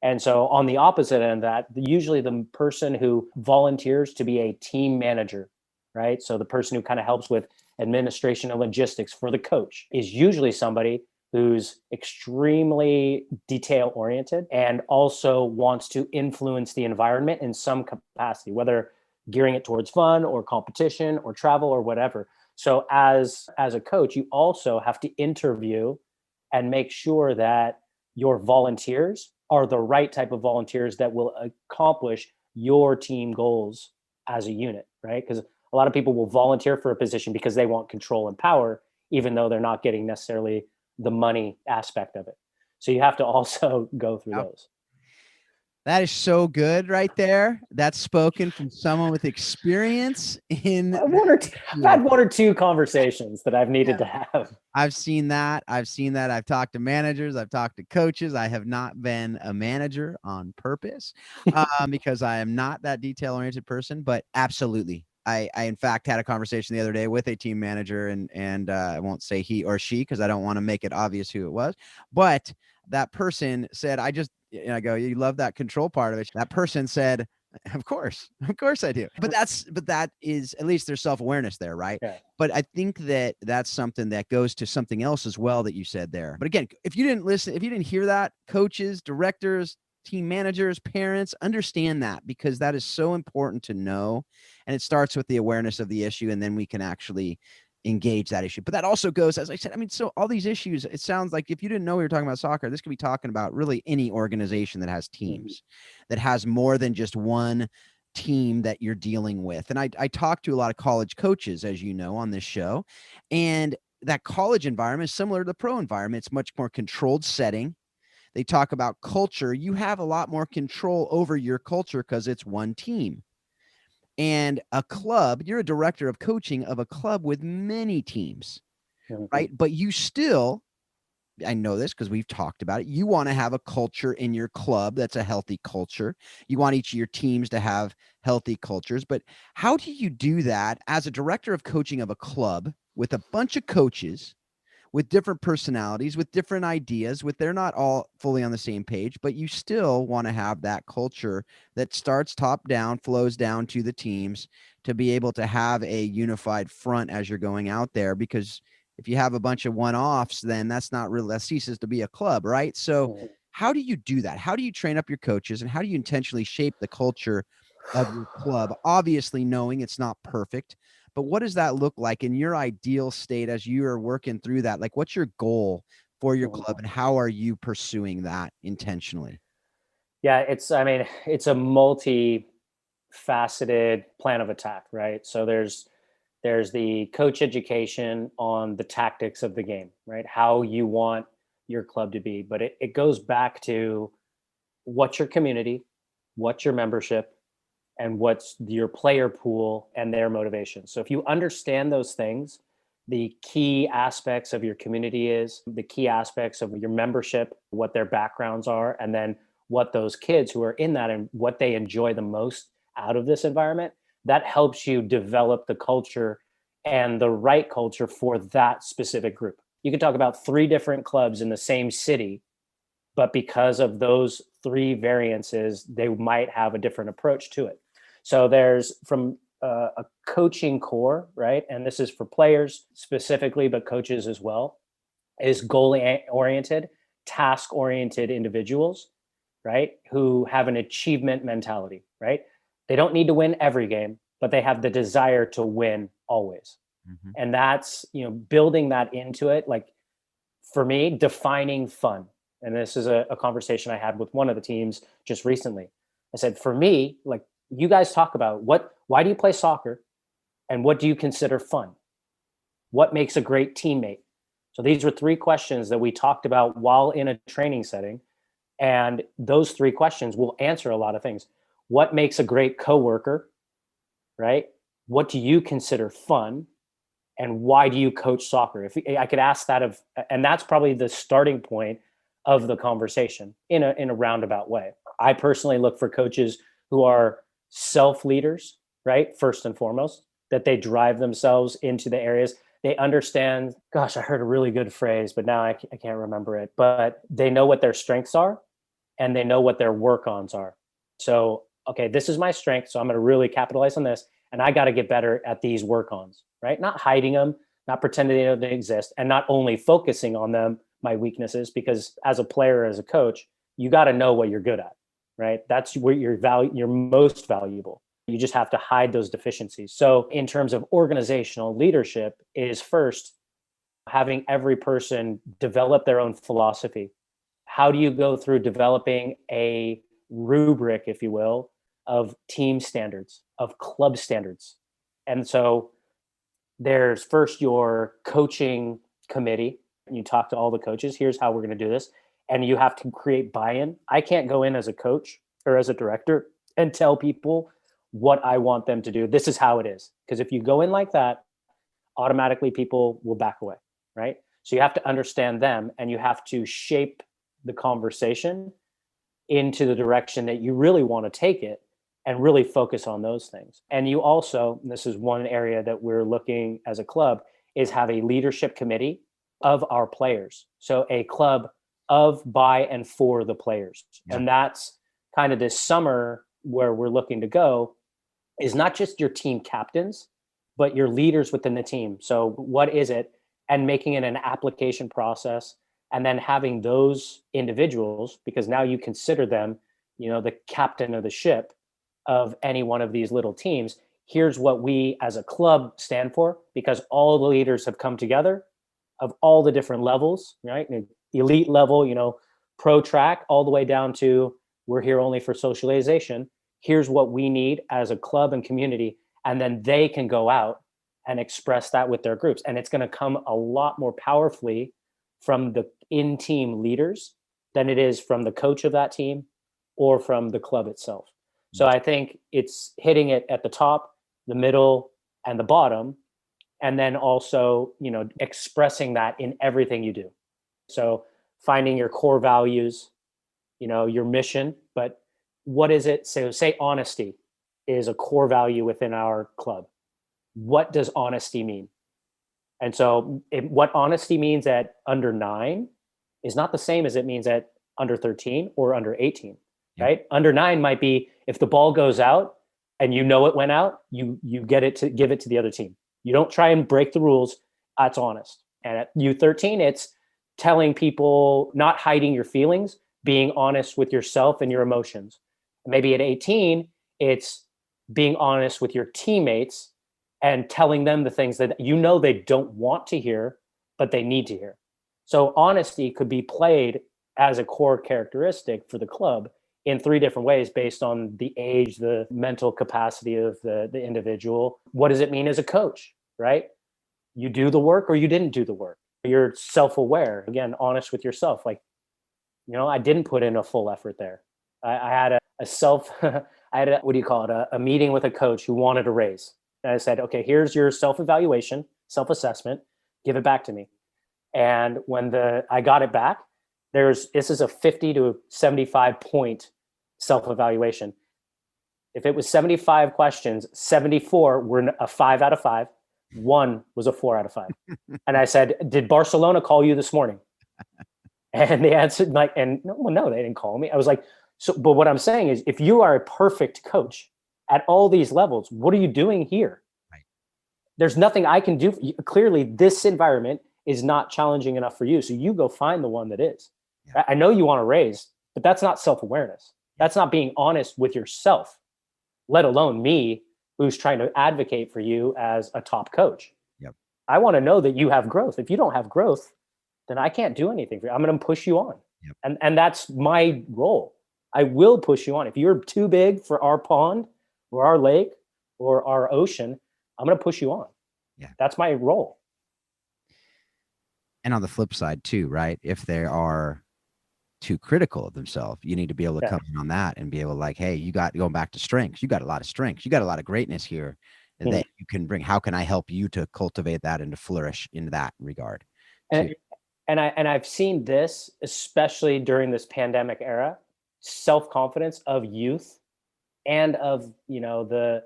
And so on the opposite end of that, usually the person who volunteers to be a team manager, right? So the person who kind of helps with administration and logistics for the coach is usually somebody who's extremely detail oriented and also wants to influence the environment in some capacity, whether gearing it towards fun or competition or travel or whatever. So as a coach, you also have to interview and make sure that your volunteers are the right type of volunteers that will accomplish your team goals as a unit, right? Because a lot of people will volunteer for a position because they want control and power, even though they're not getting necessarily the money aspect of it. So you have to also go through those. That is so good right there. That's spoken from someone with experience in I've had one or two conversations that I've needed to have. I've seen that. I've talked to managers. I've talked to coaches. I have not been a manager on purpose because I am not that detail-oriented person, but absolutely. I in fact had a conversation the other day with a team manager and I won't say he or she because I don't want to make it obvious who it was, but that person said, I go, you love that control part of it. That person said, of course I do. But that is, at least there's self-awareness there, right? Yeah. But I think that that's something that goes to something else as well that you said there. But again, if you didn't hear that, coaches, directors, team managers, parents, understand that, because that is so important to know. And it starts with the awareness of the issue, and then we can actually engage that issue. But that also goes, as I said, I mean, so all these issues, it sounds like if you didn't know we were talking about soccer, this could be talking about really any organization that has teams, that has more than just one team that you're dealing with. And I talk to a lot of college coaches, as you know, on this show, and that college environment is similar to the pro environment. It's much more controlled setting. They talk about culture. You have a lot more control over your culture because it's one team. And a club, you're a director of coaching of a club with many teams, right? But you still, I know this because we've talked about it, you want to have a culture in your club that's a healthy culture. You want each of your teams to have healthy cultures. But how do you do that as a director of coaching of a club with a bunch of coaches with different personalities, with different ideas, they're not all fully on the same page, but you still want to have that culture that starts top down, flows down to the teams to be able to have a unified front as you're going out there? Because if you have a bunch of one-offs, then that ceases to be a club, right? So how do you do that? How do you train up your coaches, and how do you intentionally shape the culture of your club? Obviously knowing it's not perfect, but what does that look like in your ideal state as you are working through that? Like, what's your goal for your club, and how are you pursuing that intentionally? Yeah, it's a multi-faceted plan of attack, right? So there's the coach education on the tactics of the game, right? How you want your club to be. But it goes back to what's your community, what's your membership, and what's your player pool and their motivation. So if you understand those things, the key aspects of your community is, the key aspects of your membership, what their backgrounds are, and then what those kids who are in that and what they enjoy the most out of this environment, that helps you develop the culture and the right culture for that specific group. You could talk about 3 different clubs in the same city, but because of those 3 variances, they might have a different approach to it. So there's from a coaching core, right? And this is for players specifically, but coaches as well, is goal-oriented, task-oriented individuals, right? Who have an achievement mentality, right? They don't need to win every game, but they have the desire to win always. And that's, building that into it. Like, for me, defining fun. And this is a conversation I had with one of the teams just recently. I said, for me, like, you guys talk about why do you play soccer, and what do you consider fun? What makes a great teammate? So these were 3 questions that we talked about while in a training setting. And those 3 questions will answer a lot of things. What makes a great coworker, right? What do you consider fun? And why do you coach soccer? If I could ask that and that's probably the starting point of the conversation in a roundabout way. I personally look for coaches who are self-leaders, right? First and foremost, that they drive themselves into the areas. They understand, gosh, I heard a really good phrase, but now I can't remember it, but they know what their strengths are and they know what their work-ons are. So, okay, this is my strength, so I'm going to really capitalize on this, and I got to get better at these work-ons, right? Not hiding them, not pretending they don't exist, and not only focusing on them, my weaknesses, because as a player, as a coach, you got to know what you're good at, right? That's where you're most valuable. You just have to hide those deficiencies. So in terms of organizational leadership is first having every person develop their own philosophy. How do you go through developing a rubric, if you will, of team standards, of club standards? And so there's first your coaching committee. You talk to all the coaches. Here's how we're going to do this. And you have to create buy-in. I can't go in as a coach or as a director and tell people what I want them to do. This is how it is. Because if you go in like that, automatically people will back away, right? So you have to understand them, and you have to shape the conversation into the direction that you really want to take it, and really focus on those things. And you also, and this is one area that we're looking as a club, is have a leadership committee of our players. So a club of, by, and for the players. Yeah. And that's kind of this summer where we're looking to go, is not just your team captains, but your leaders within the team. So what is it? And making it an application process, and then having those individuals, because now you consider them, the captain of the ship of any one of these little teams. Here's what we as a club stand for, because all the leaders have come together of all the different levels, right? Elite level, pro track, all the way down to we're here only for socialization. Here's what we need as a club and community. And then they can go out and express that with their groups. And it's going to come a lot more powerfully from the in-team leaders than it is from the coach of that team or from the club itself. So I think it's hitting it at the top, the middle, and the bottom, and then also, expressing that in everything you do. So finding your core values, your mission, but what is it? So say honesty is a core value within our club. What does honesty mean? And so what honesty means at under 9 is not the same as it means at under 13 or under 18, right? Under 9 might be if the ball goes out and it went out, you get it to give it to the other team. You don't try and break the rules. That's honest. And at U13, it's telling people, not hiding your feelings, being honest with yourself and your emotions. Maybe at 18, it's being honest with your teammates and telling them the things that they don't want to hear, but they need to hear. So honesty could be played as a core characteristic for the club in 3 different ways based on the age, the mental capacity of the individual. What does it mean as a coach, right? You do the work or you didn't do the work. You're self-aware, again, honest with yourself. Like, I didn't put in a full effort there. I had a meeting with a coach who wanted a raise. And I said, okay, here's your self-evaluation, self-assessment, give it back to me. And when I got it back, this is a 50 to 75 point self-evaluation. If it was 75 questions, 74 were a 5 out of 5. 1 was a 4 out of 5. And I said, did Barcelona call you this morning? And they answered no, they didn't call me. I was like, but what I'm saying is, if you are a perfect coach at all these levels, what are you doing here? Right. There's nothing I can do. Clearly, this environment is not challenging enough for you. So you go find the one that is. Yeah. I know you want to raise, but that's not self-awareness. Yeah. That's not being honest with yourself, let alone me, who's trying to advocate for you as a top coach. Yep. I want to know that you have growth. If you don't have growth, then I can't do anything for you. I'm going to push you on. Yep. And that's my role. I will push you on. If you're too big for our pond or our lake or our ocean, I'm going to push you on. Yeah. That's my role. And on the flip side too, right? If they are too critical of themselves, you need to be able to come in on that and be able to like, hey, going back to strengths. You got a lot of strengths. You got a lot of greatness here that you can bring. How can I help you to cultivate that and to flourish in that regard? And I've seen this, especially during this pandemic era, self-confidence of youth and of, I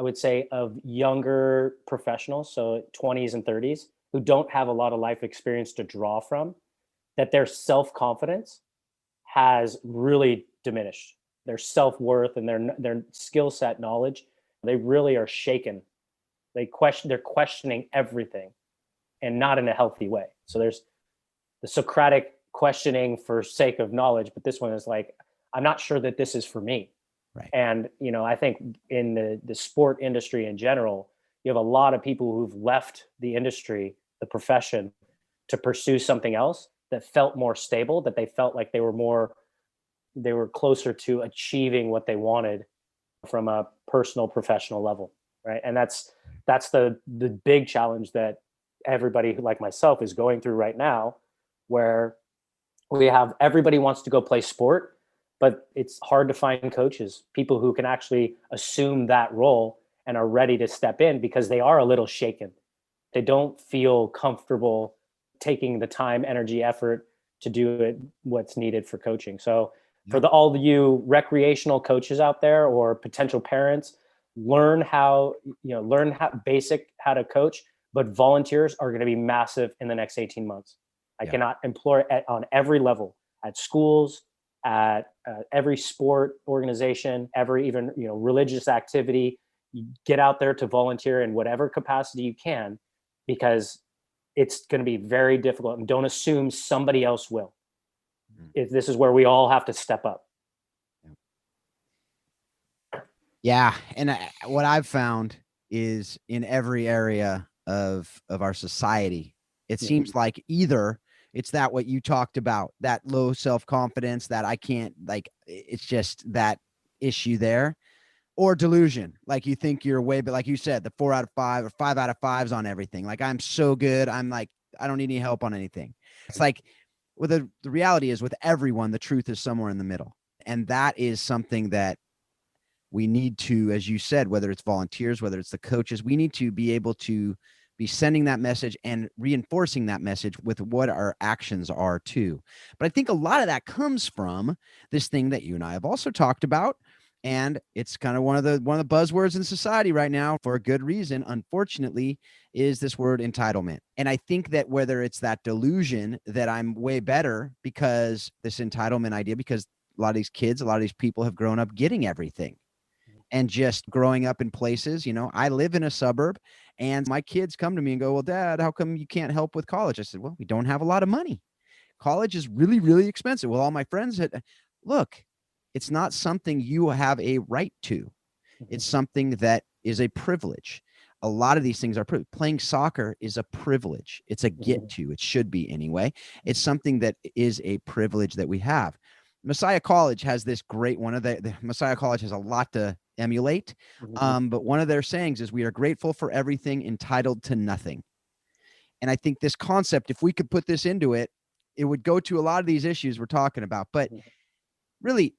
would say of younger professionals, so 20s and 30s, who don't have a lot of life experience to draw from, that their self-confidence has really diminished. Their self-worth and their skill set knowledge, they really are shaken. They're questioning everything. and not in a healthy way. So there's the Socratic questioning for sake of knowledge, but this one is like, I'm not sure that this is for me. Right. And, I think in the sport industry in general, you have a lot of people who've left the industry, the profession, to pursue something else that felt more stable, that they felt like they were closer to achieving what they wanted from a personal professional level. Right. And that's the big challenge that everybody like myself is going through right now, where we have everybody wants to go play sport, but it's hard to find coaches, people who can actually assume that role and are ready to step in because they are a little shaken. They don't feel comfortable taking the time, energy, effort to do it, what's needed for coaching. So for all of you recreational coaches out there or potential parents, learn how to coach, but volunteers are going to be massive in the next 18 months. I cannot implore it on every level, at schools, at every sport organization, every even religious activity. You get out there to volunteer in whatever capacity you can, because it's going to be very difficult. And don't assume somebody else will. This is where we all have to step up. Yeah, and what I've found is in every area of our society, it seems like either it's that what you talked about, that low self-confidence, that I can't, like, it's just that issue there, or delusion. Like you think you're way, but like you said, the 4 out of 5 or 5 out of 5s on everything. Like, I'm so good. I'm like, I don't need any help on anything. It's like, well, the reality is with everyone, the truth is somewhere in the middle. And that is something that we need to, as you said, whether it's volunteers, whether it's the coaches, we need to be able to be sending that message and reinforcing that message with what our actions are too. But I think a lot of that comes from this thing that you and I have also talked about. And it's kind of one of the buzzwords in society right now, for a good reason, unfortunately, is this word entitlement. And I think that whether it's that delusion that I'm way better because this entitlement idea, because a lot of these kids, a lot of these people have grown up getting everything. And just growing up in places, I live in a suburb, and my kids come to me and go, well, Dad, how come you can't help with college? I said, well, we don't have a lot of money. College is really, really expensive. Well, all my friends had, look, it's not something you have a right to. It's something that is a privilege. A lot of these things are playing soccer is a privilege. It's a get to, it should be anyway. It's something that is a privilege that we have. Messiah College has this great one of the Messiah College has a lot to emulate. But one of their sayings is, we are grateful for everything, entitled to nothing. And I think this concept, if we could put this into it, it would go to a lot of these issues we're talking about. But really,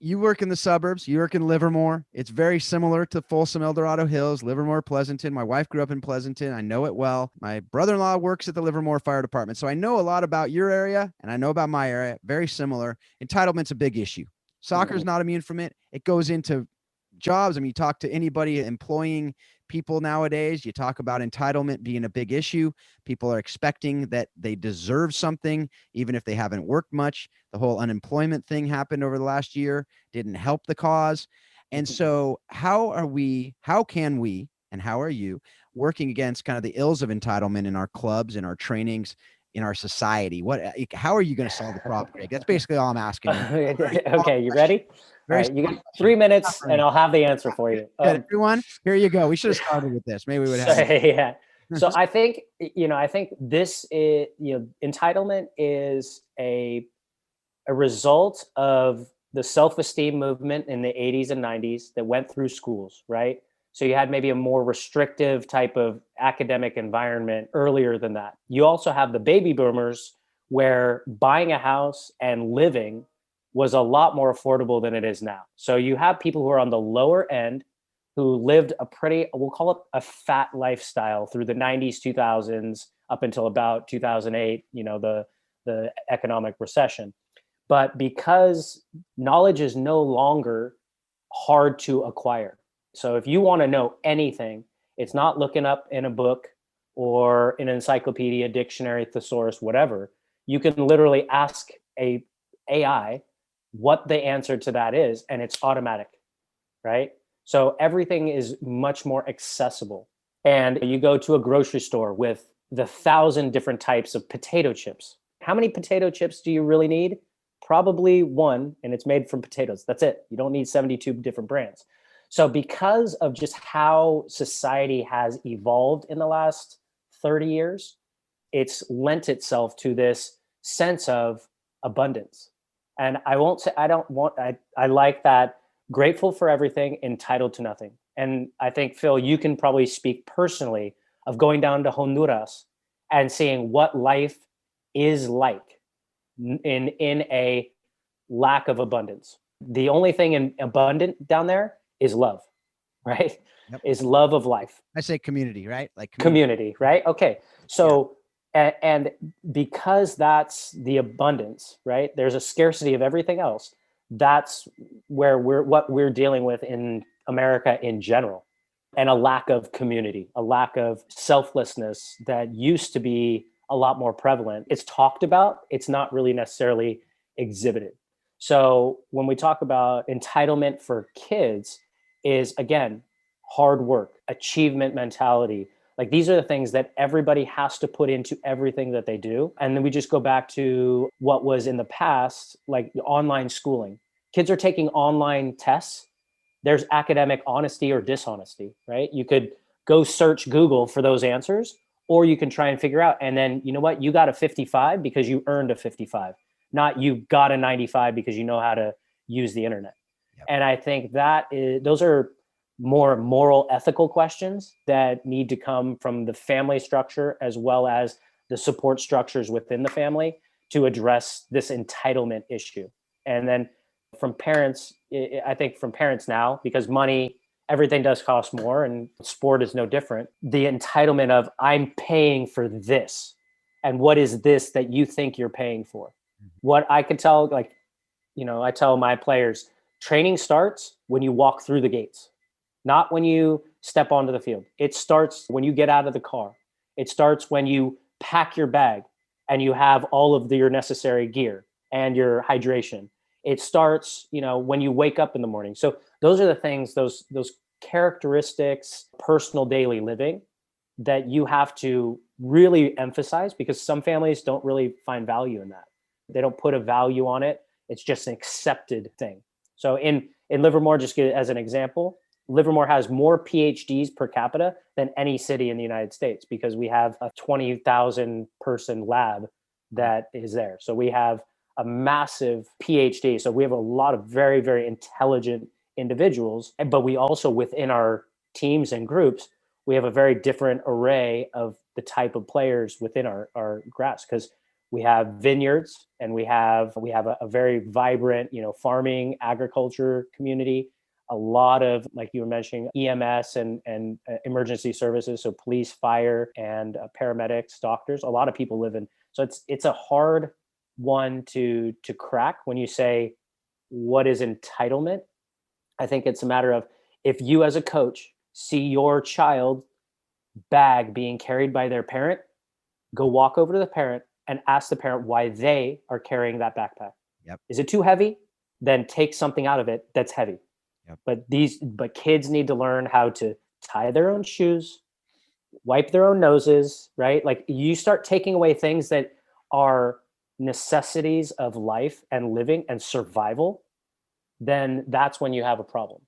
you work in the suburbs, you work in Livermore. It's very similar to Folsom, El Dorado Hills, Livermore, Pleasanton. My wife grew up in Pleasanton. I know it well. My brother-in-law works at the Livermore Fire Department. So I know a lot about your area, and I know about my area. Very similar. Entitlement's a big issue. Soccer's not immune from it. It goes into jobs. I mean, you talk to anybody employing people nowadays, you talk about entitlement being a big issue. People are expecting that they deserve something, even if they haven't worked much. The whole unemployment thing happened over the last year, didn't help the cause. And so how can we, and how are you working against kind of the ills of entitlement in our clubs, in our trainings, in our society? How are you going to solve the problem, Greg? That's basically all I'm asking you. Okay, you ready? All right, you got 3 minutes and I'll have the answer for you. Everyone, here you go. We should have started with this. Maybe we would have. Yeah. So I think this is, entitlement is a result of the self-esteem movement in the 80s and 90s that went through schools, right? So you had maybe a more restrictive type of academic environment earlier than that. You also have the baby boomers, where buying a house and living was a lot more affordable than it is now. So you have people who are on the lower end, who lived a pretty, we'll call it a fat lifestyle through the 90s, 2000s, up until about 2008, the economic recession. But because knowledge is no longer hard to acquire. So if you want to know anything, it's not looking up in a book or in an encyclopedia, dictionary, thesaurus, whatever. You can literally ask a AI what the answer to that is, and it's automatic, right? So everything is much more accessible. And you go to a grocery store with the 1,000 different types of potato chips. How many potato chips do you really need? Probably one, and it's made from potatoes. That's it. You don't need 72 different brands. So because of just how society has evolved in the last 30 years, it's lent itself to this sense of abundance. And I won't say, I like that grateful for everything, entitled to nothing. And I think, Phil, you can probably speak personally of going down to Honduras and seeing what life is like in a lack of abundance. The only thing in abundant down there is love, right? Yep. Is love of life. I say community, right? Like community, right? Okay. So, and because that's the abundance, right? There's a scarcity of everything else. That's where what we're dealing with in America in general, and a lack of community, a lack of selflessness that used to be a lot more prevalent. It's talked about, it's not really necessarily exhibited. So when we talk about entitlement for kids, is again, hard work, achievement mentality. Like these are the things that everybody has to put into everything that they do. And then we just go back to what was in the past, like online schooling. Kids are taking online tests. There's academic honesty or dishonesty, right? You could go search Google for those answers, or you can try and figure out. And then, you know what? You got a 55 because you earned a 55, not you got a 95 because you know how to use the internet. Yep. And I think those are more moral, ethical questions that need to come from the family structure as well as the support structures within the family to address this entitlement issue. And then from parents, I think from parents now, because money, everything does cost more, and sport is no different. The entitlement of, I'm paying for this. And what is this that you think you're paying for? What I could tell, like, I tell my players, training starts when you walk through the gates, not when you step onto the field. It starts when you get out of the car. It starts when you pack your bag and you have all of your necessary gear and your hydration. It starts, when you wake up in the morning. So those are the things, those characteristics, personal daily living that you have to really emphasize, because some families don't really find value in that. They don't put a value on it. It's just an accepted thing. So in Livermore, just as an example, Livermore has more PhDs per capita than any city in the United States, because we have a 20,000 person lab that is there. So we have a massive PhD. So we have a lot of very, very intelligent individuals, but we also, within our teams and groups, we have a very different array of the type of players within our grass, because we have vineyards and we have a very vibrant, farming, agriculture community. A lot of, like you were mentioning, EMS and emergency services, so police, fire, and paramedics, doctors. A lot of people live in. So it's a hard one to crack when you say, what is entitlement? I think it's a matter of, if you as a coach see your child bag being carried by their parent, go walk over to the parent and ask the parent why they are carrying that backpack. Yep. Is it too heavy? Then take something out of it that's heavy. Yep. But kids need to learn how to tie their own shoes, wipe their own noses, right? Like, you start taking away things that are necessities of life and living and survival, then that's when you have a problem.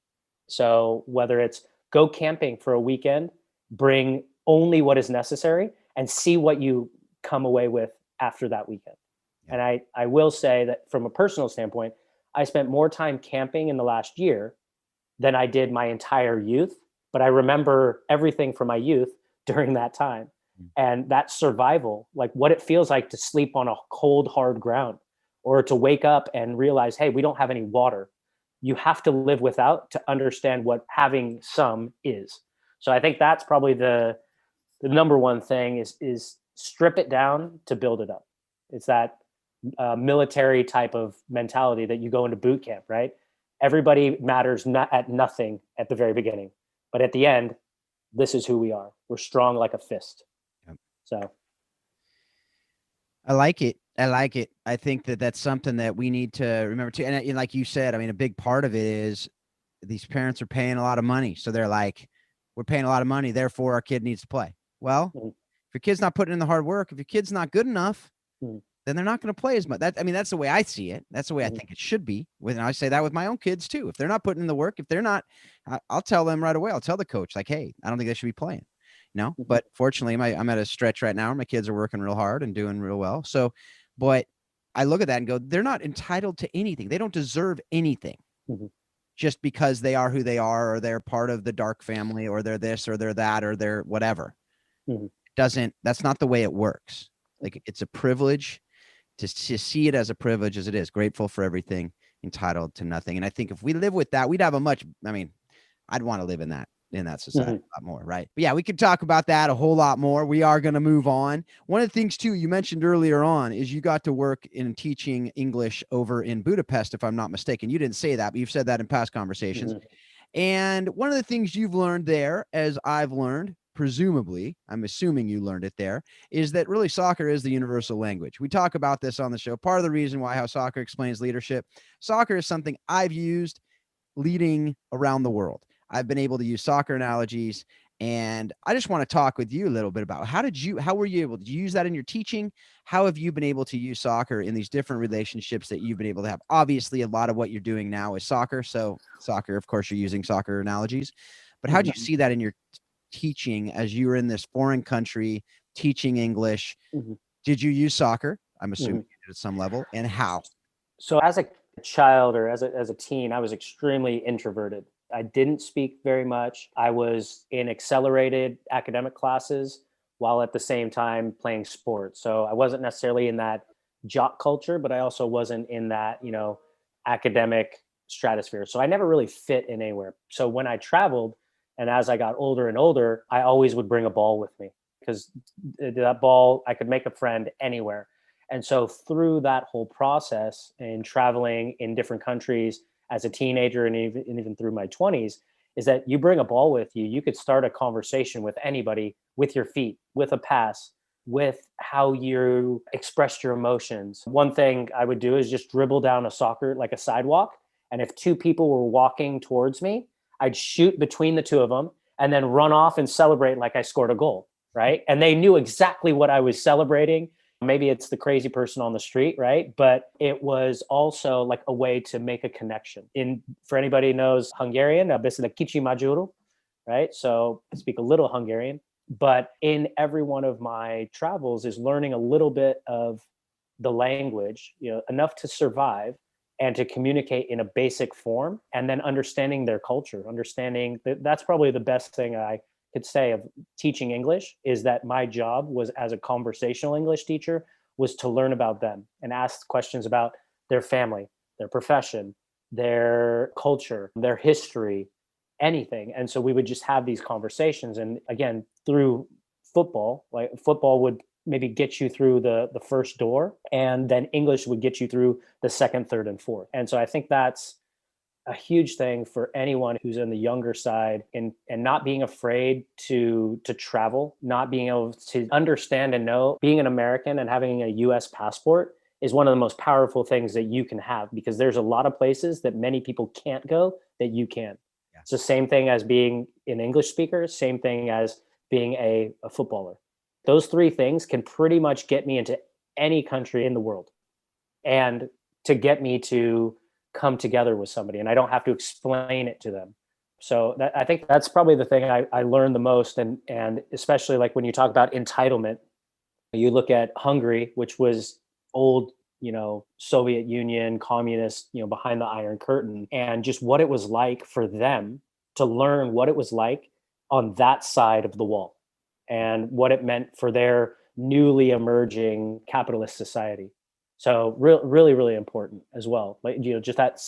So whether it's go camping for a weekend, bring only what is necessary, and see what you come away with after that weekend. Yeah. And I will say that from a personal standpoint, I spent more time camping in the last year than I did my entire youth, but I remember everything from my youth during that time. And that survival, like what it feels like to sleep on a cold, hard ground, or to wake up and realize, hey, we don't have any water. You have to live without to understand what having some is. So I think that's probably the number one thing is strip it down to build it up. It's that military type of mentality that you go into boot camp, right? Everybody matters at nothing at the very beginning, but at the end, this is who we are. We're strong like a fist. Yep. So I like it. I think that's something that we need to remember too. And like you said, I mean, a big part of it is these parents are paying a lot of money. So they're like, we're paying a lot of money, therefore our kid needs to play. Well, If your kid's not putting in the hard work, if your kid's not good enough, Mhm. then they're not going to play as much. That's the way I see it. That's the way I Mhm. think it should be. And I say that with my own kids too. If they're not putting in the work, if they're not, I'll tell them right away. I'll tell the coach like, hey, I don't think they should be playing. Mhm. But fortunately, I'm at a stretch right now where my kids are working real hard and doing real well. So, but I look at that and go, they're not entitled to anything. They don't deserve anything Mhm. just because they are who they are, or they're part of the dark family, or they're this, or they're that, or they're whatever. Mhm. That's not the way it works. Like, it's a privilege to see it as a privilege as it is. Grateful for everything, entitled to nothing. And I think if we live with that, we'd have I'd want to live in that society Mhm. a lot more, right? But yeah, we could talk about that a whole lot more. We are going to move on. One of the things too you mentioned earlier on is you got to work in teaching English over in Budapest, if I'm not mistaken. You didn't say that, but you've said that in past conversations. Mhm. And one of the things you've learned there, as I've learned, presumably, I'm assuming you learned it there, is that really soccer is the universal language. We talk about this on the show. Part of the reason why How Soccer Explains Leadership, soccer is something I've used leading around the world. I've been able to use soccer analogies, and I just want to talk with you a little bit about how were you able to use that in your teaching? How have you been able to use soccer in these different relationships that you've been able to have? Obviously, a lot of what you're doing now is soccer. So soccer, of course, you're using soccer analogies, but how do you see that in your teaching as you were in this foreign country teaching English? Mhm. Did you use soccer? I'm assuming Mhm. you did at some level, and how? So as a child or as a teen, I was extremely introverted. I didn't speak very much. I was in accelerated academic classes while at the same time playing sports. So I wasn't necessarily in that jock culture, but I also wasn't in that, academic stratosphere. So I never really fit in anywhere. So when I traveled and as I got older and older, I always would bring a ball with me because that ball, I could make a friend anywhere. And so through that whole process and traveling in different countries as a teenager and even through my 20s, is that you bring a ball with you. You could start a conversation with anybody with your feet, with a pass, with how you express your emotions. One thing I would do is just dribble down like a sidewalk. And if two people were walking towards me, I'd shoot between the two of them and then run off and celebrate like I scored a goal. Right. And they knew exactly what I was celebrating. Maybe it's the crazy person on the street, right? But it was also like a way to make a connection. For anybody who knows Hungarian, beszélek kicsi magyarul, right? So I speak a little Hungarian, but in every one of my travels is learning a little bit of the language, enough to survive and to communicate in a basic form, and then understanding their culture, understanding that's probably the best thing I could say of teaching English, is that my job was, as a conversational English teacher, was to learn about them and ask questions about their family, their profession, their culture, their history, anything. And so we would just have these conversations. And again, through football, like football would maybe get you through the first door, and then English would get you through the second, third, and fourth. And so I think that's a huge thing for anyone who's in the younger side, and not being afraid to travel, not being able to understand and know. Being an American and having a US passport is one of the most powerful things that you can have, because there's a lot of places that many people can't go that you can. Yeah. It's the same thing as being an English speaker, same thing as being a footballer. Those three things can pretty much get me into any country in the world, and to get me to come together with somebody, and I don't have to explain it to them. So I think that's probably the thing I learned the most. And especially like when you talk about entitlement, you look at Hungary, which was old, Soviet Union, communist, behind the Iron Curtain, and just what it was like for them to learn what it was like on that side of the wall, and what it meant for their newly emerging capitalist society. So really, really important as well. Like, just that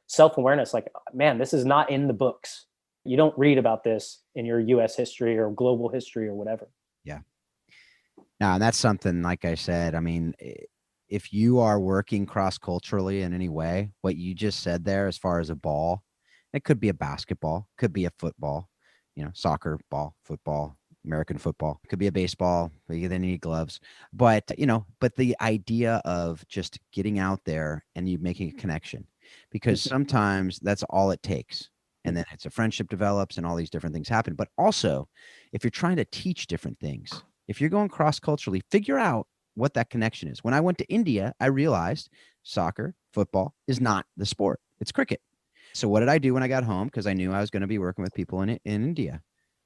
self-awareness, like, man, this is not in the books. You don't read about this in your US history or global history or whatever. Yeah. Now, and that's something, like I said, if you are working cross-culturally in any way, what you just said there, as far as a ball, it could be a basketball, could be a football, soccer ball, football, American football, it could be a baseball, but you then need gloves. But the idea of just getting out there and you making a connection, because sometimes that's all it takes. And then it's a friendship develops and all these different things happen. But also, if you're trying to teach different things, If you're going cross-culturally, figure out what that connection is. When I went to India, I realized soccer, football is not the sport. It's cricket. So what did I do when I got home? Because I knew I was going to be working with people in India.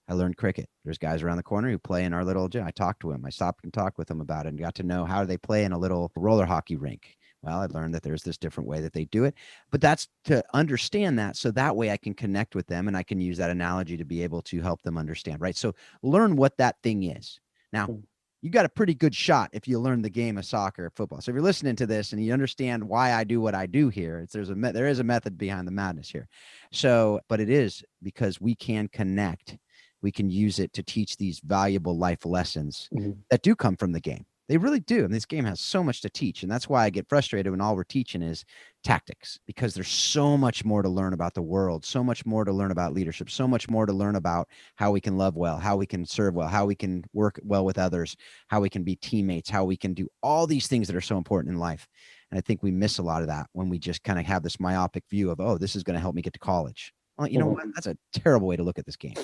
I learned cricket. There's guys around the corner who play in our little gym. I talked to them. I stopped and talked with them about it and got to know how they play in a little roller hockey rink. Well, I learned that there's this different way that they do it, but that's to understand that. So that way I can connect with them and I can use that analogy to be able to help them understand, right? So learn what that thing is. Now, you got a pretty good shot if you learn the game of soccer, football. So if you're listening to this and you understand why I do what I do here, there is a method behind the madness here. So, but it is because we can connect. We can use it to teach these valuable life lessons that do come from the game. They really do. And this game has so much to teach. And that's why I get frustrated when all we're teaching is tactics, because there's so much more to learn about the world, so much more to learn about leadership, so much more to learn about how we can love well, how we can serve well, how we can work well with others, how we can be teammates, how we can do all these things that are so important in life. And I think we miss a lot of that when we just kind of have this myopic view of, oh, this is going to help me get to college. Well, you know what? That's a terrible way to look at this game.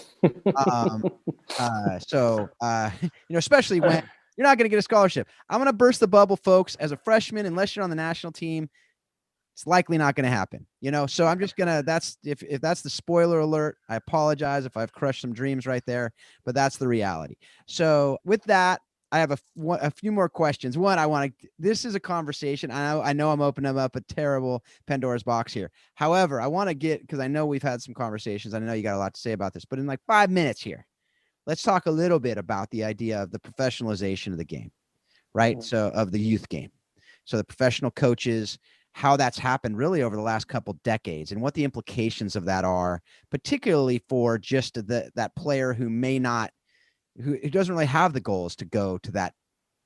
Especially when you're not going to get a scholarship. I'm going to burst the bubble, folks. As a freshman, unless you're on the national team, it's likely not going to happen. So I'm just going to, if that's the spoiler alert, I apologize if I've crushed some dreams right there, but that's the reality. So with that, I have a few more questions. One, this is a conversation. I know I'm opening up a terrible Pandora's box here. However, I want to because I know we've had some conversations. I know you got a lot to say about this, but in like 5 minutes here, let's talk a little bit about the idea of the professionalization of the game, right? So of the youth game. So the professional coaches, how that's happened really over the last couple decades and what the implications of that are, particularly for just that player who who doesn't really have the goals to go to that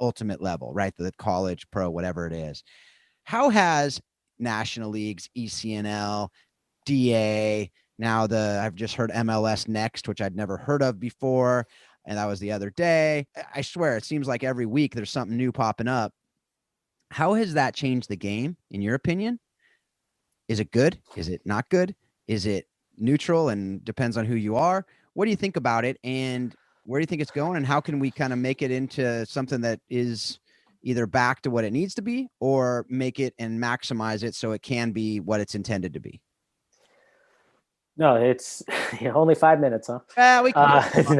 ultimate level, right? The college, pro, whatever it is. How has national leagues, ECNL, DA, now I've just heard MLS Next, which I'd never heard of before. And that was the other day. I swear, it seems like every week there's something new popping up. How has that changed the game, in your opinion? Is it good? Is it not good? Is it neutral and depends on who you are? What do you think about it? And where do you think it's going? And how can we kind of make it into something that is either back to what it needs to be or make it and maximize it so it can be what it's intended to be? No, it's only 5 minutes, huh? No,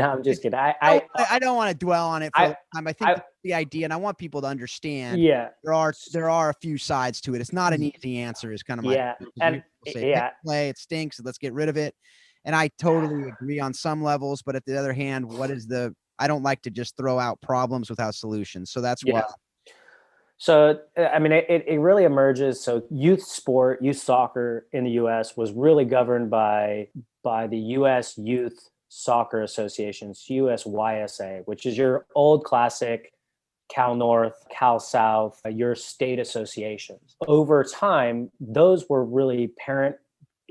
I'm just kidding. I don't want to dwell on it for a long time. I think the idea, and I want people to understand, there are a few sides to it. It's not an easy answer is kind of my play, it stinks, let's get rid of it. And I totally agree on some levels, but at the other hand, I don't like to just throw out problems without solutions. So that's why. So, I mean, it really emerges. So youth soccer in the U.S. was really governed by the U.S. Youth Soccer Associations, USYSA, which is your old classic Cal North, Cal South, your state associations. Over time, those were really parent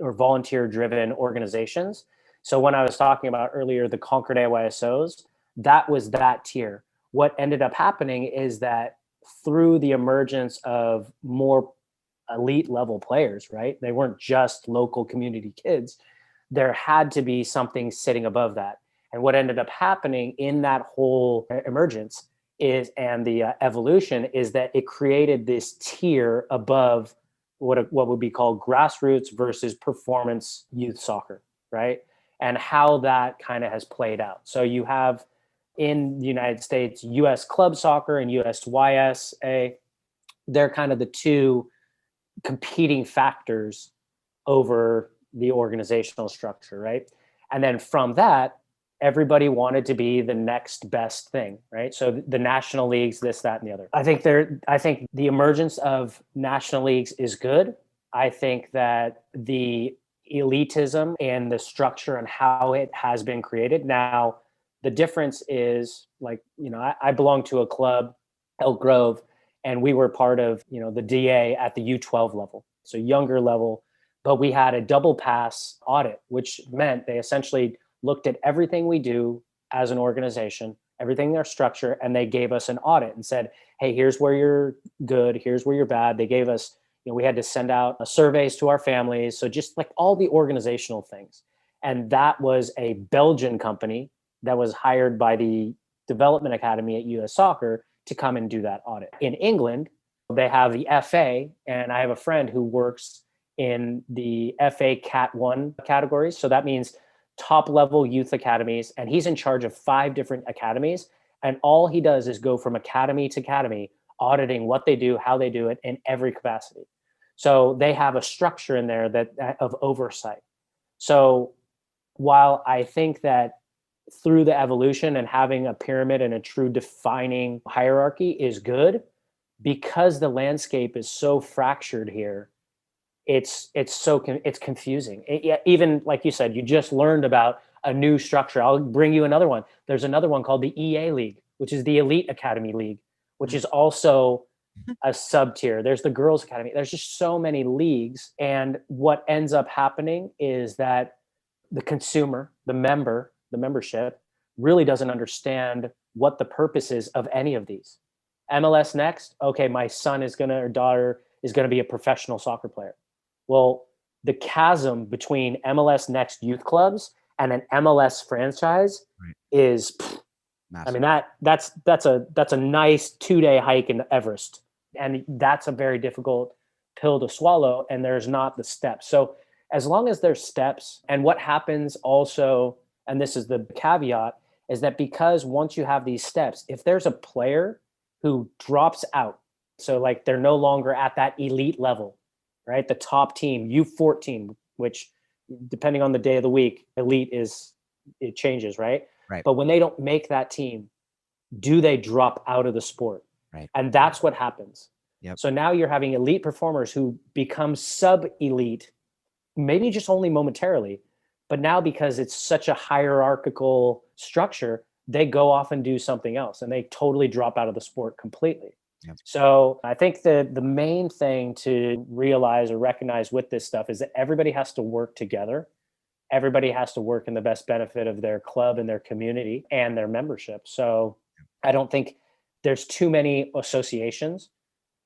or volunteer-driven organizations. So when I was talking about earlier, the Concord AYSOs, that was that tier. What ended up happening is that through the emergence of more elite level players, right? They weren't just local community kids. There had to be something sitting above that. And what ended up happening in that whole emergence and the evolution is that it created this tier above what would be called grassroots versus performance youth soccer, right? And how that kind of has played out. So you have in the United States, US club soccer and USYSA, they're kind of the two competing factors over the organizational structure, right? And then from that, everybody wanted to be the next best thing, right? So the national leagues, this, that, and the other. I think the emergence of national leagues is good. I think that the elitism and the structure and how it has been created now, the difference is I belong to a club, Elk Grove, and we were part of, the DA at the U12 level, so younger level, but we had a double pass audit, which meant they essentially looked at everything we do as an organization, everything in our structure, and they gave us an audit and said, hey, here's where you're good, here's where you're bad. They gave us, we had to send out surveys to our families. So just like all the organizational things. And that was a Belgian company that was hired by the development academy at US Soccer to come and do that audit. In England, they have the FA, and I have a friend who works in the FA Cat 1 categories. So that means top level youth academies, and he's in charge of 5 different academies. And all he does is go from academy to academy, auditing what they do, how they do it in every capacity. So they have a structure in there that of oversight. So while I think that through the evolution and having a pyramid and a true defining hierarchy is good, because the landscape is so fractured here, it's confusing. Even like you said, you just learned about a new structure. I'll bring you another one. There's another one called the EA League, which is the Elite Academy League, which is also a sub tier. There's the Girls Academy. There's just so many leagues. And what ends up happening is that the consumer, the membership really doesn't understand what the purpose is of any of these. MLS Next, okay, my son is or daughter is going to be a professional soccer player. Well, the chasm between MLS Next youth clubs and an MLS franchise is, massive. I mean, that's a nice 2-day hike in Everest. And that's a very difficult pill to swallow. And there's not the steps. So as long as there's steps, and what happens also, and this is the caveat, is that because once you have these steps, if there's a player who drops out, so like they're no longer at that elite level, right? The top team, U14, which depending on the day of the week, elite it changes, right? Right. But when they don't make that team, do they drop out of the sport? Right. And that's what happens. Yep. So now you're having elite performers who become sub-elite, maybe just only momentarily, but now because it's such a hierarchical structure, they go off and do something else and they totally drop out of the sport completely. Yep. So I think the main thing to realize or recognize with this stuff is that everybody has to work together. Everybody has to work in the best benefit of their club and their community and their membership. So I don't think there's too many associations,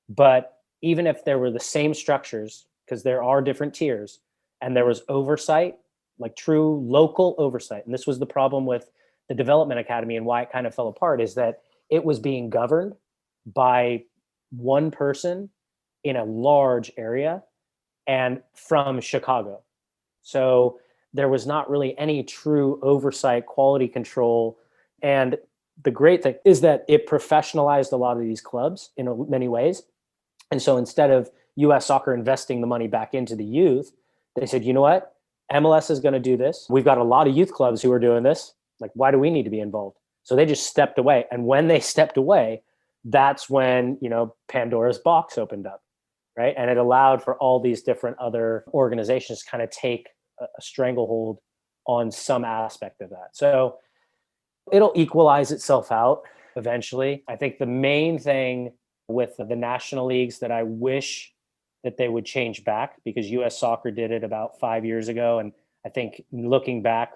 but even if there were the same structures, because there are different tiers, and there was oversight, like true local oversight. And this was the problem with the Development Academy and why it kind of fell apart, is that it was being governed by one person in a large area and from Chicago. So there was not really any true oversight, quality control. And the great thing is that it professionalized a lot of these clubs in many ways. And so instead of US Soccer investing the money back into the youth, they said, you know what? MLS is going to do this. We've got a lot of youth clubs who are doing this. Like, why do we need to be involved? So they just stepped away. And when they stepped away, that's when, Pandora's box opened up, right? And it allowed for all these different other organizations to kind of take a stranglehold on some aspect of that. So it'll equalize itself out eventually. I think the main thing with the national leagues that I wish that they would change back, because US Soccer did it about 5 years ago, and I think looking back,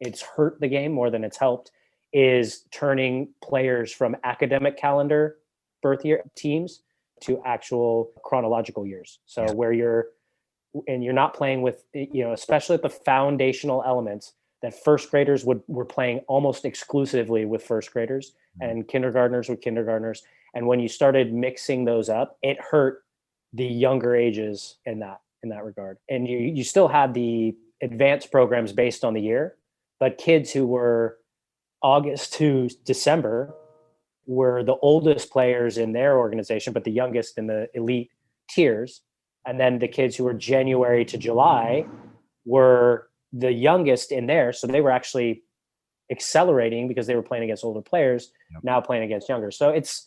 it's hurt the game more than it's helped, is turning players from academic calendar birth year teams to actual chronological years. So where you're not playing with, especially at the foundational elements, that first graders were playing almost exclusively with first graders and kindergartners with kindergartners. And when you started mixing those up, it hurt the younger ages in that regard. And you still had the advanced programs based on the year, but kids who were August to December were the oldest players in their organization, but the youngest in the elite tiers. And then the kids who were January to July were the youngest in there. So they were actually accelerating because they were playing against older players, now playing against younger. So it's,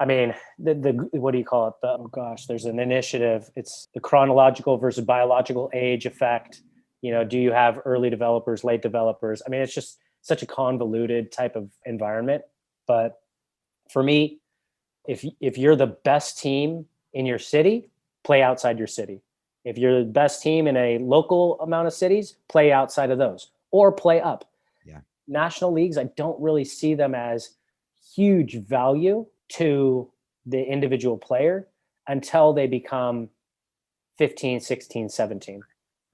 the what do you call it? There's an initiative. It's the chronological versus biological age effect. Do you have early developers, late developers? It's just such a convoluted type of environment. But for me, if you're the best team in your city, play outside your city. If you're the best team in a local amount of cities, play outside of those or play up. Yeah. National leagues, I don't really see them as huge value to the individual player until they become 15, 16, 17.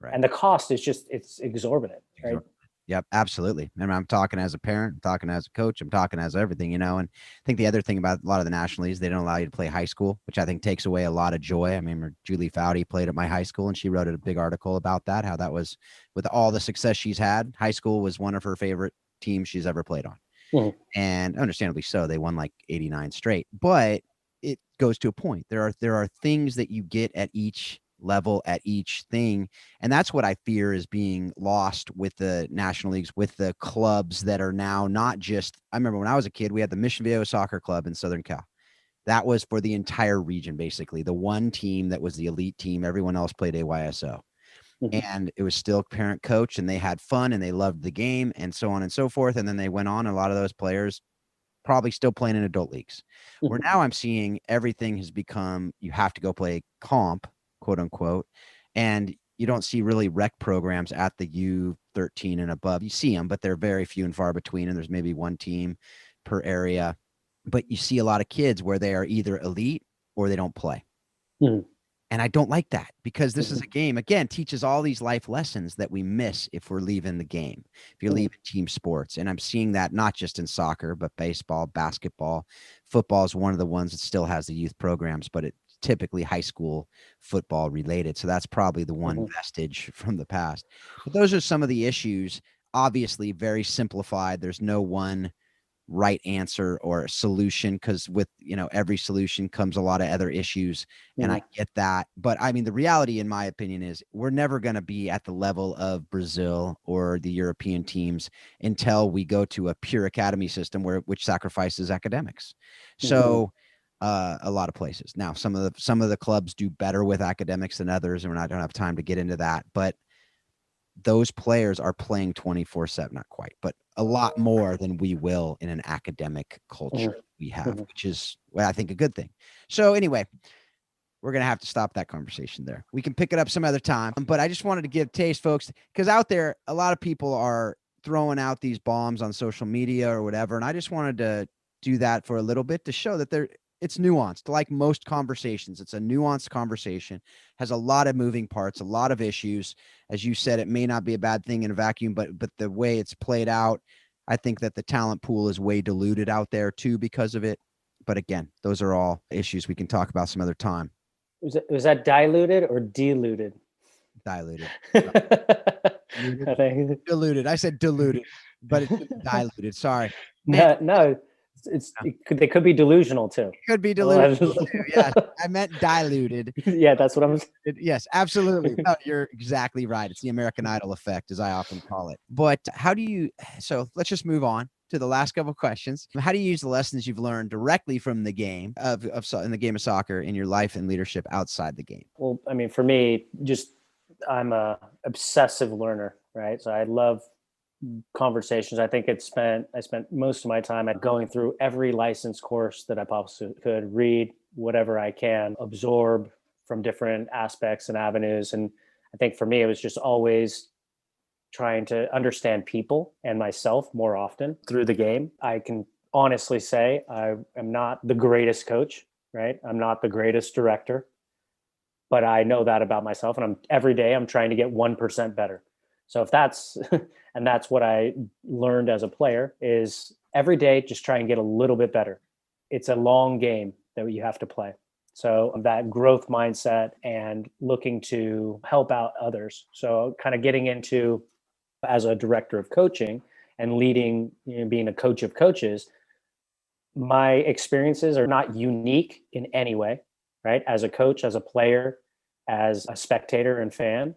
Right. And the cost is it's exorbitant, right? Yep, absolutely. And I'm talking as a parent, I'm talking as a coach, I'm talking as everything, and I think the other thing about a lot of the national leagues, they don't allow you to play high school, which I think takes away a lot of joy. I mean, Julie Foudy played at my high school and she wrote a big article about that, how that was, with all the success she's had, high school was one of her favorite teams she's ever played on. Mhm. And understandably so, they won like 89 straight, but it goes to a point. There are things that you get at each level, at each thing, and that's what I fear is being lost with the national leagues, with the clubs that are now not just, I remember when I was a kid, we had the Mission Viejo Soccer Club in Southern Cal. That was for the entire region, basically the one team that was the elite team. Everyone else played AYSO. Mhm. And it was still parent coach, and they had fun and they loved the game and so on and so forth. And then they went on, a lot of those players probably still playing in adult leagues, where Mhm. now I'm seeing everything has become, you have to go play comp, quote unquote. And you don't see really rec programs at the U13 and above. You see them, but they're very few and far between. And there's maybe one team per area, but you see a lot of kids where they are either elite or they don't play. Mhm. And I don't like that, because this is Mhm. a game, again, teaches all these life lessons that we miss if we're leaving the game, if you're Mhm. leaving team sports. And I'm seeing that not just in soccer, but baseball, basketball, football is one of the ones that still has the youth programs, but it's typically high school football related. So that's probably the one Mhm. vestige from the past. But those are some of the issues, obviously very simplified. There's no one right answer or solution, because with every solution comes a lot of other issues, and I Mhm. get that. But I mean, the reality in my opinion is we're never going to be at the level of Brazil or the European teams until we go to a pure academy system which sacrifices academics. Mhm. So a lot of places now, some of the clubs do better with academics than others, and I don't have time to get into that, but those players are playing 24/7, not quite, but a lot more than we will in an academic culture Mhm. we have, Mhm. which is, well, I think, a good thing. So anyway, we're going to have to stop that conversation there. We can pick it up some other time, but I just wanted to give taste, folks, because out there, a lot of people are throwing out these bombs on social media or whatever. And I just wanted to do that for a little bit to show that it's nuanced. Like most conversations, it's a nuanced conversation, has a lot of moving parts, a lot of issues. As you said, it may not be a bad thing in a vacuum, but the way it's played out, I think that the talent pool is way diluted out there too because of it. But again, those are all issues we can talk about some other time. Was that diluted or diluted? Diluted. Diluted. I think Diluted. I said diluted, but it's diluted. Sorry. Man, no, they could be delusional too. it could be Well, diluted too. Yes. I meant diluted. yeah, that's what I'm. Yes, absolutely. No, you're exactly right. It's the American Idol effect, as I often call it. But how do you, so let's just move on to the last couple of questions. How do you use the lessons you've learned directly from the game in the game of soccer in your life and leadership outside the game? Well, I mean, for me, just I'm a obsessive learner, right? So I love conversations. I spent most of my time at going through every license course that I possibly could, read whatever I can, absorb from different aspects and avenues. And I think for me, it was just always trying to understand people and myself more often through the game. I can honestly say I am not the greatest coach, right? I'm not the greatest director, but I know that about myself, and I'm every day I'm trying to get 1% better. So if that's and that's what I learned as a player is every day just try and get a little bit better. It's a long game that you have to play. So that growth mindset and looking to help out others. So kind of getting into as a director of coaching and leading, being a coach of coaches, my experiences are not unique in any way, right? As a coach, as a player, as a spectator and fan.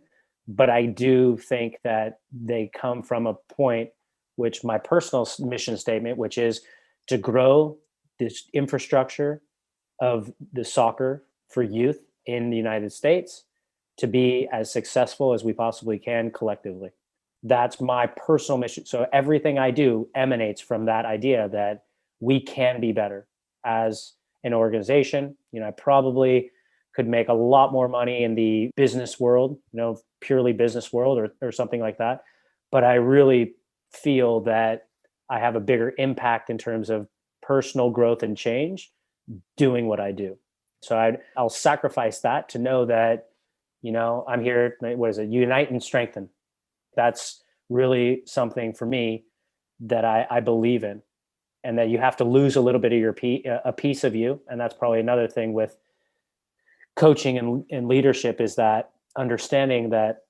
But I do think that they come from a point, which my personal mission statement, which is to grow this infrastructure of the soccer for youth in the United States to be as successful as we possibly can collectively. That's my personal mission. So everything I do emanates from that idea that we can be better as an organization. I probably could make a lot more money in the business world, purely business world or something like that. But I really feel that I have a bigger impact in terms of personal growth and change doing what I do. So I'll sacrifice that to know that, I'm here. What is it? Unite and strengthen. That's really something for me that I believe in, and that you have to lose a little bit of a piece of you. And that's probably another thing with coaching and leadership, is that understanding that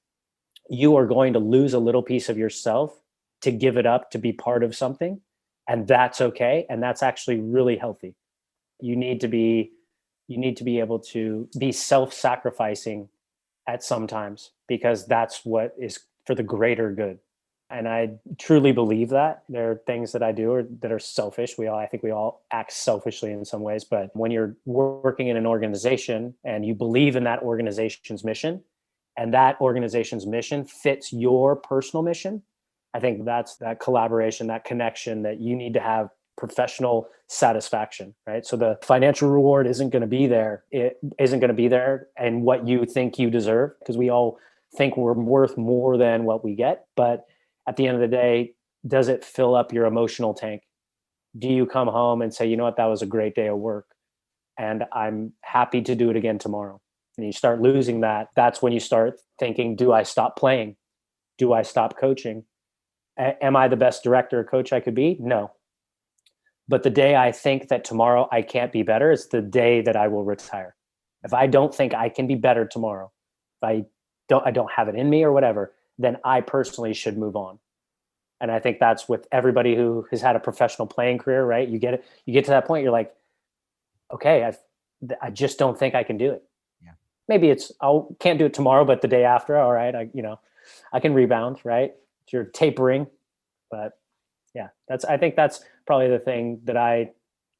you are going to lose a little piece of yourself to give it up to be part of something. And that's okay. And that's actually really healthy. You need to be able to be self-sacrificing at some times, because that's what is for the greater good. And I truly believe that. There are things that I do that are selfish. I think we all act selfishly in some ways, but when you're working in an organization and you believe in that organization's mission, and that organization's mission fits your personal mission, I think that's that collaboration, that connection, that you need to have professional satisfaction, right? So the financial reward isn't going to be there. It isn't going to be there and what you think you deserve, because we all think we're worth more than what we get. But at the end of the day, does it fill up your emotional tank? Do you come home and say, you know what, that was a great day of work and I'm happy to do it again tomorrow? And you start losing that. That's when you start thinking, do I stop playing? Do I stop coaching? Am I the best director or coach I could be? No. But the day I think that tomorrow I can't be better, it's the day that I will retire. If I don't think I can be better tomorrow, if I don't have it in me or whatever, then I personally should move on. And I think that's with everybody who has had a professional playing career, right? You get to that point, you're like, okay, I just don't think I can do it. Yeah. Maybe I can't do it tomorrow, but the day after, all right, I can rebound, right? You're tapering, but yeah, I think that's probably the thing that I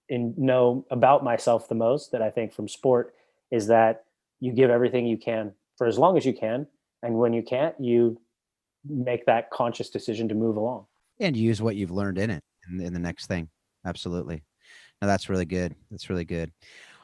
know about myself the most, that I think from sport, is that you give everything you can for as long as you can. And when you can't, you make that conscious decision to move along. And use what you've learned in it in the next thing. Absolutely. No, that's really good. That's really good.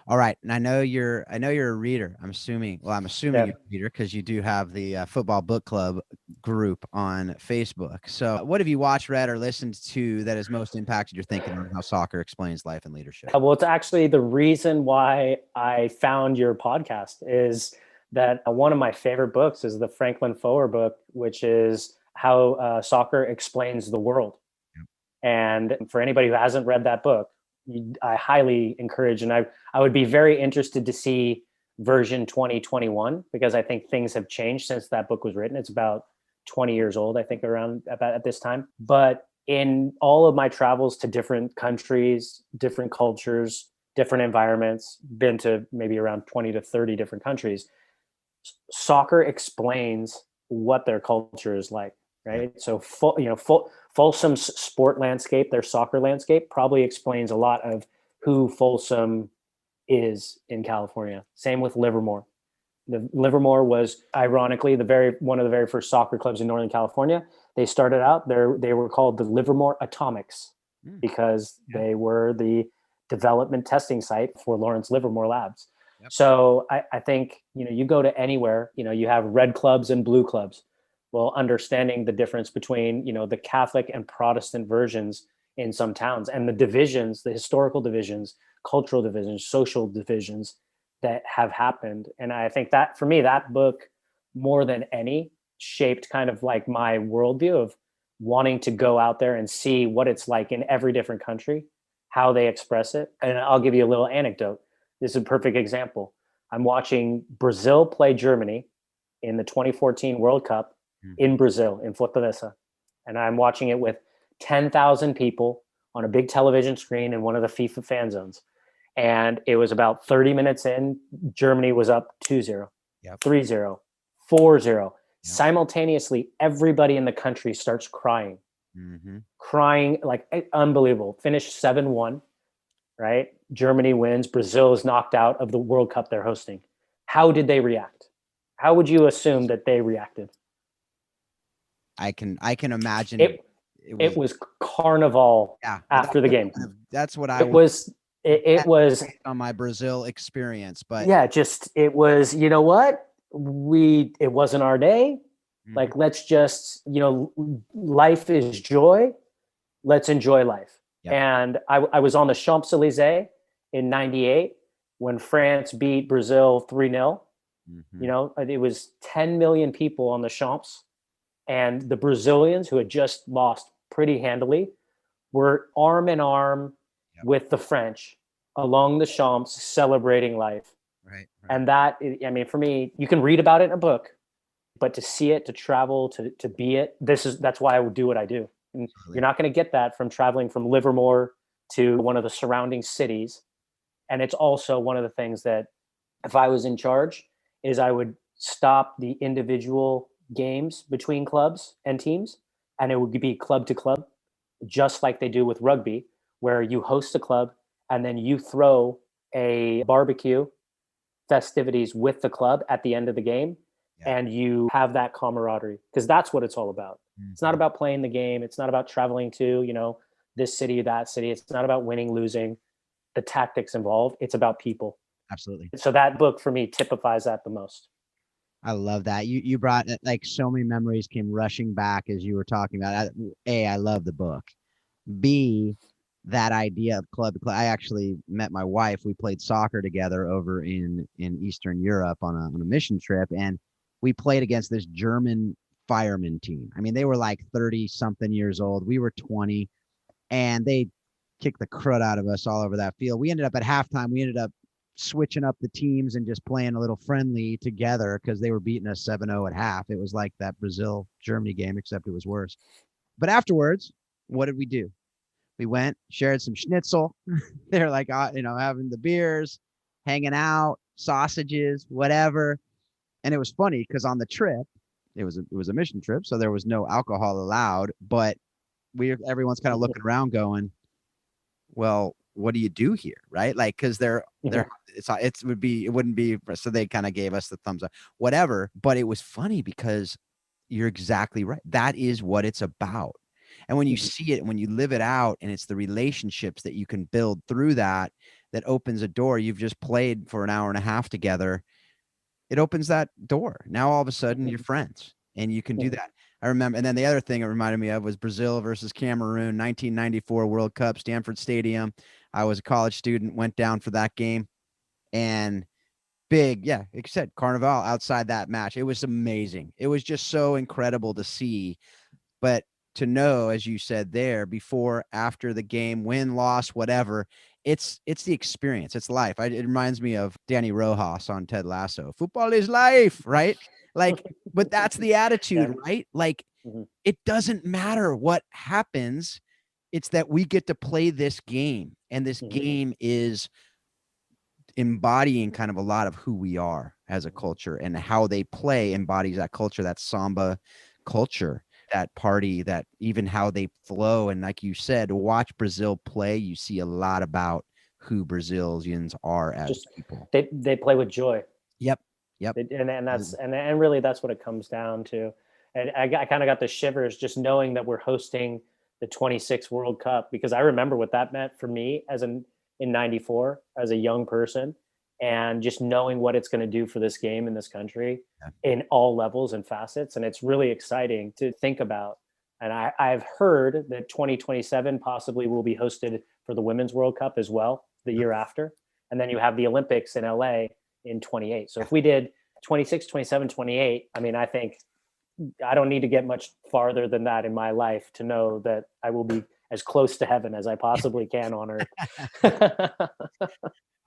All right. And I know you're a reader. I'm assuming Yeah. you're a reader, because you do have the football book club group on Facebook. So what have you watched, read, or listened to that has most impacted your thinking on how soccer explains life and leadership? Well, it's actually the reason why I found your podcast, is that one of my favorite books is the Franklin Foer book, which is How Soccer Explains the World. Yep. And for anybody who hasn't read that book, I highly encourage, and I would be very interested to see version 2021, because I think things have changed since that book was written. It's about 20 years old, I think, around about at this time. But in all of my travels to different countries, different cultures, different environments, been to maybe around 20 to 30 different countries, soccer explains what their culture is like, right? So Folsom's sport landscape, their soccer landscape, probably explains a lot of who Folsom is in California. Same with Livermore. Livermore was ironically one of the very first soccer clubs in Northern California. They started out they were called the Livermore Atomics, because they were the development testing site for Lawrence Livermore Labs. Yep. So I think, you go to anywhere, you have red clubs and blue clubs. Well, understanding the difference between, the Catholic and Protestant versions in some towns, and the divisions, the historical divisions, cultural divisions, social divisions that have happened. And I think that for me, that book, more than any, shaped kind of like my worldview of wanting to go out there and see what it's like in every different country, how they express it. And I'll give you a little anecdote. This is a perfect example. I'm watching Brazil play Germany in the 2014 World Cup in Brazil, in Fortaleza. And I'm watching it with 10,000 people on a big television screen in one of the FIFA fan zones. And it was about 30 minutes in, Germany was up 2-0, Yep. 3-0, 4-0. Yep. Simultaneously, Everybody in the country starts crying. Crying, like unbelievable. Finished 7-1, right? Germany wins. Brazil is knocked out of the World Cup they're hosting. How did they react? How would you assume that they reacted? I can imagine it was carnival after the game. That's what it was on my Brazil experience, but it was, it wasn't our day. Like, let's just, life is joy. Let's enjoy life. Yep. And I was on the Champs-Élysées in 98 when France beat Brazil 3-0. It was 10 million people on the Champs. And the Brazilians, who had just lost pretty handily, were arm in arm with the French along the Champs celebrating life. Right. And that, I mean, for me, you can read about it in a book, but to see it, to travel, to be it, that's why I would do what I do. And you're not going to get that from traveling from Livermore to one of the surrounding cities. And it's also one of the things that, if I was in charge, is I would stop the individual games between clubs and teams, and it would be club to club, just like they do with rugby, where you host a club and then you throw a barbecue festivities with the club at the end of the game. And you have that camaraderie, because that's what it's all about. It's not about playing the game. It's not about traveling to, this city, that city. It's not about winning, losing, the tactics involved. It's about people. Absolutely. So that book for me typifies that the most. I love that. You brought, like, so many memories came rushing back as you were talking about. I love the book. B, that idea of club to club. I actually met my wife. We played soccer together over in Eastern Europe on a mission trip, and we played against this German fireman team. I mean, they were like 30 something years old. We were 20, and they kicked the crud out of us all over that field. We ended up at halftime. We ended up switching up the teams and just playing a little friendly together because they were beating us 7-0 at half. It was like that Brazil-Germany game, except it was worse. But afterwards, what did we do? We went, shared some schnitzel. They're like, having the beers, hanging out, sausages, whatever. And it was funny because on the trip, it was a mission trip, so there was no alcohol allowed. But everyone's kind of looking around, going, "Well, what do you do here?" Right? Like, because it wouldn't be. So they kind of gave us the thumbs up, whatever. But it was funny because you're exactly right. That is what it's about. And when you see it, when you live it out, and it's the relationships that you can build through that opens a door. You've just played for an hour and a half together. It opens that door. Now, all of a sudden, you're friends, and you can do that. I remember. And then the other thing it reminded me of was Brazil versus Cameroon, 1994 World Cup, Stanford Stadium. I was a college student, went down for that game, and big, like you said, Carnival outside that match. It was amazing. It was just so incredible to see. But to know, as you said there, before, after the game, win, loss, whatever, it's the experience. It's life. It reminds me of Danny Rojas on Ted Lasso. Football is life, right? Like, but that's the attitude, right? Like, it doesn't matter what happens. It's that we get to play this game, and this game is embodying kind of a lot of who we are as a culture, and how they play embodies that culture, that Samba culture, that party, that even how they flow. And like you said, to watch Brazil play, you see a lot about who Brazilians are as people. They play with joy. Yep. And really that's what it comes down to. And I kind of got the shivers just knowing that we're hosting the 26th World Cup, because I remember what that meant for me in 94 as a young person, and just knowing what it's going to do for this game in this country in all levels and facets. And it's really exciting to think about. And I've heard that 2027 possibly will be hosted for the Women's World Cup as well, the year after. And then you have the Olympics in LA in 28. So if we did 26, 27, 28, I mean, I think I don't need to get much farther than that in my life to know that I will be as close to heaven as I possibly can on earth.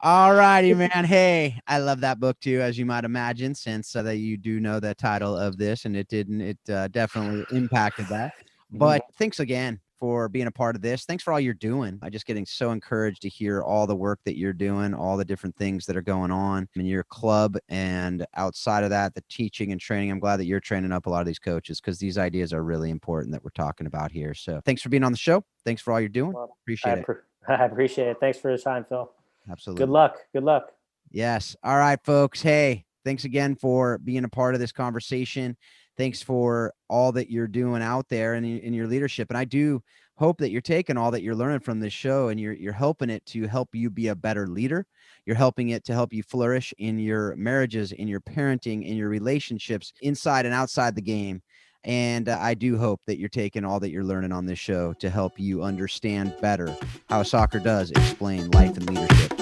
All righty, man. Hey, I love that book too, as you might imagine, since that you do know the title of this, and it definitely impacted that. But thanks again for being a part of this. Thanks for all you're doing. I'm just getting so encouraged to hear all the work that you're doing, all the different things that are going on in your club, and outside of that, the teaching and training. I'm glad that you're training up a lot of these coaches, because these ideas are really important that we're talking about here. So thanks for being on the show. Thanks for all you're doing. Appreciate it. I appreciate it. Thanks for your time, Phil. Absolutely. Good luck. Yes. All right, folks. Hey, thanks again for being a part of this conversation. Thanks for all that you're doing out there in your leadership. And I do hope that you're taking all that you're learning from this show, and you're helping it to help you be a better leader. You're helping it to help you flourish in your marriages, in your parenting, in your relationships, inside and outside the game. And I do hope that you're taking all that you're learning on this show to help you understand better how soccer does explain life and leadership.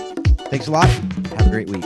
Thanks a lot. Have a great week.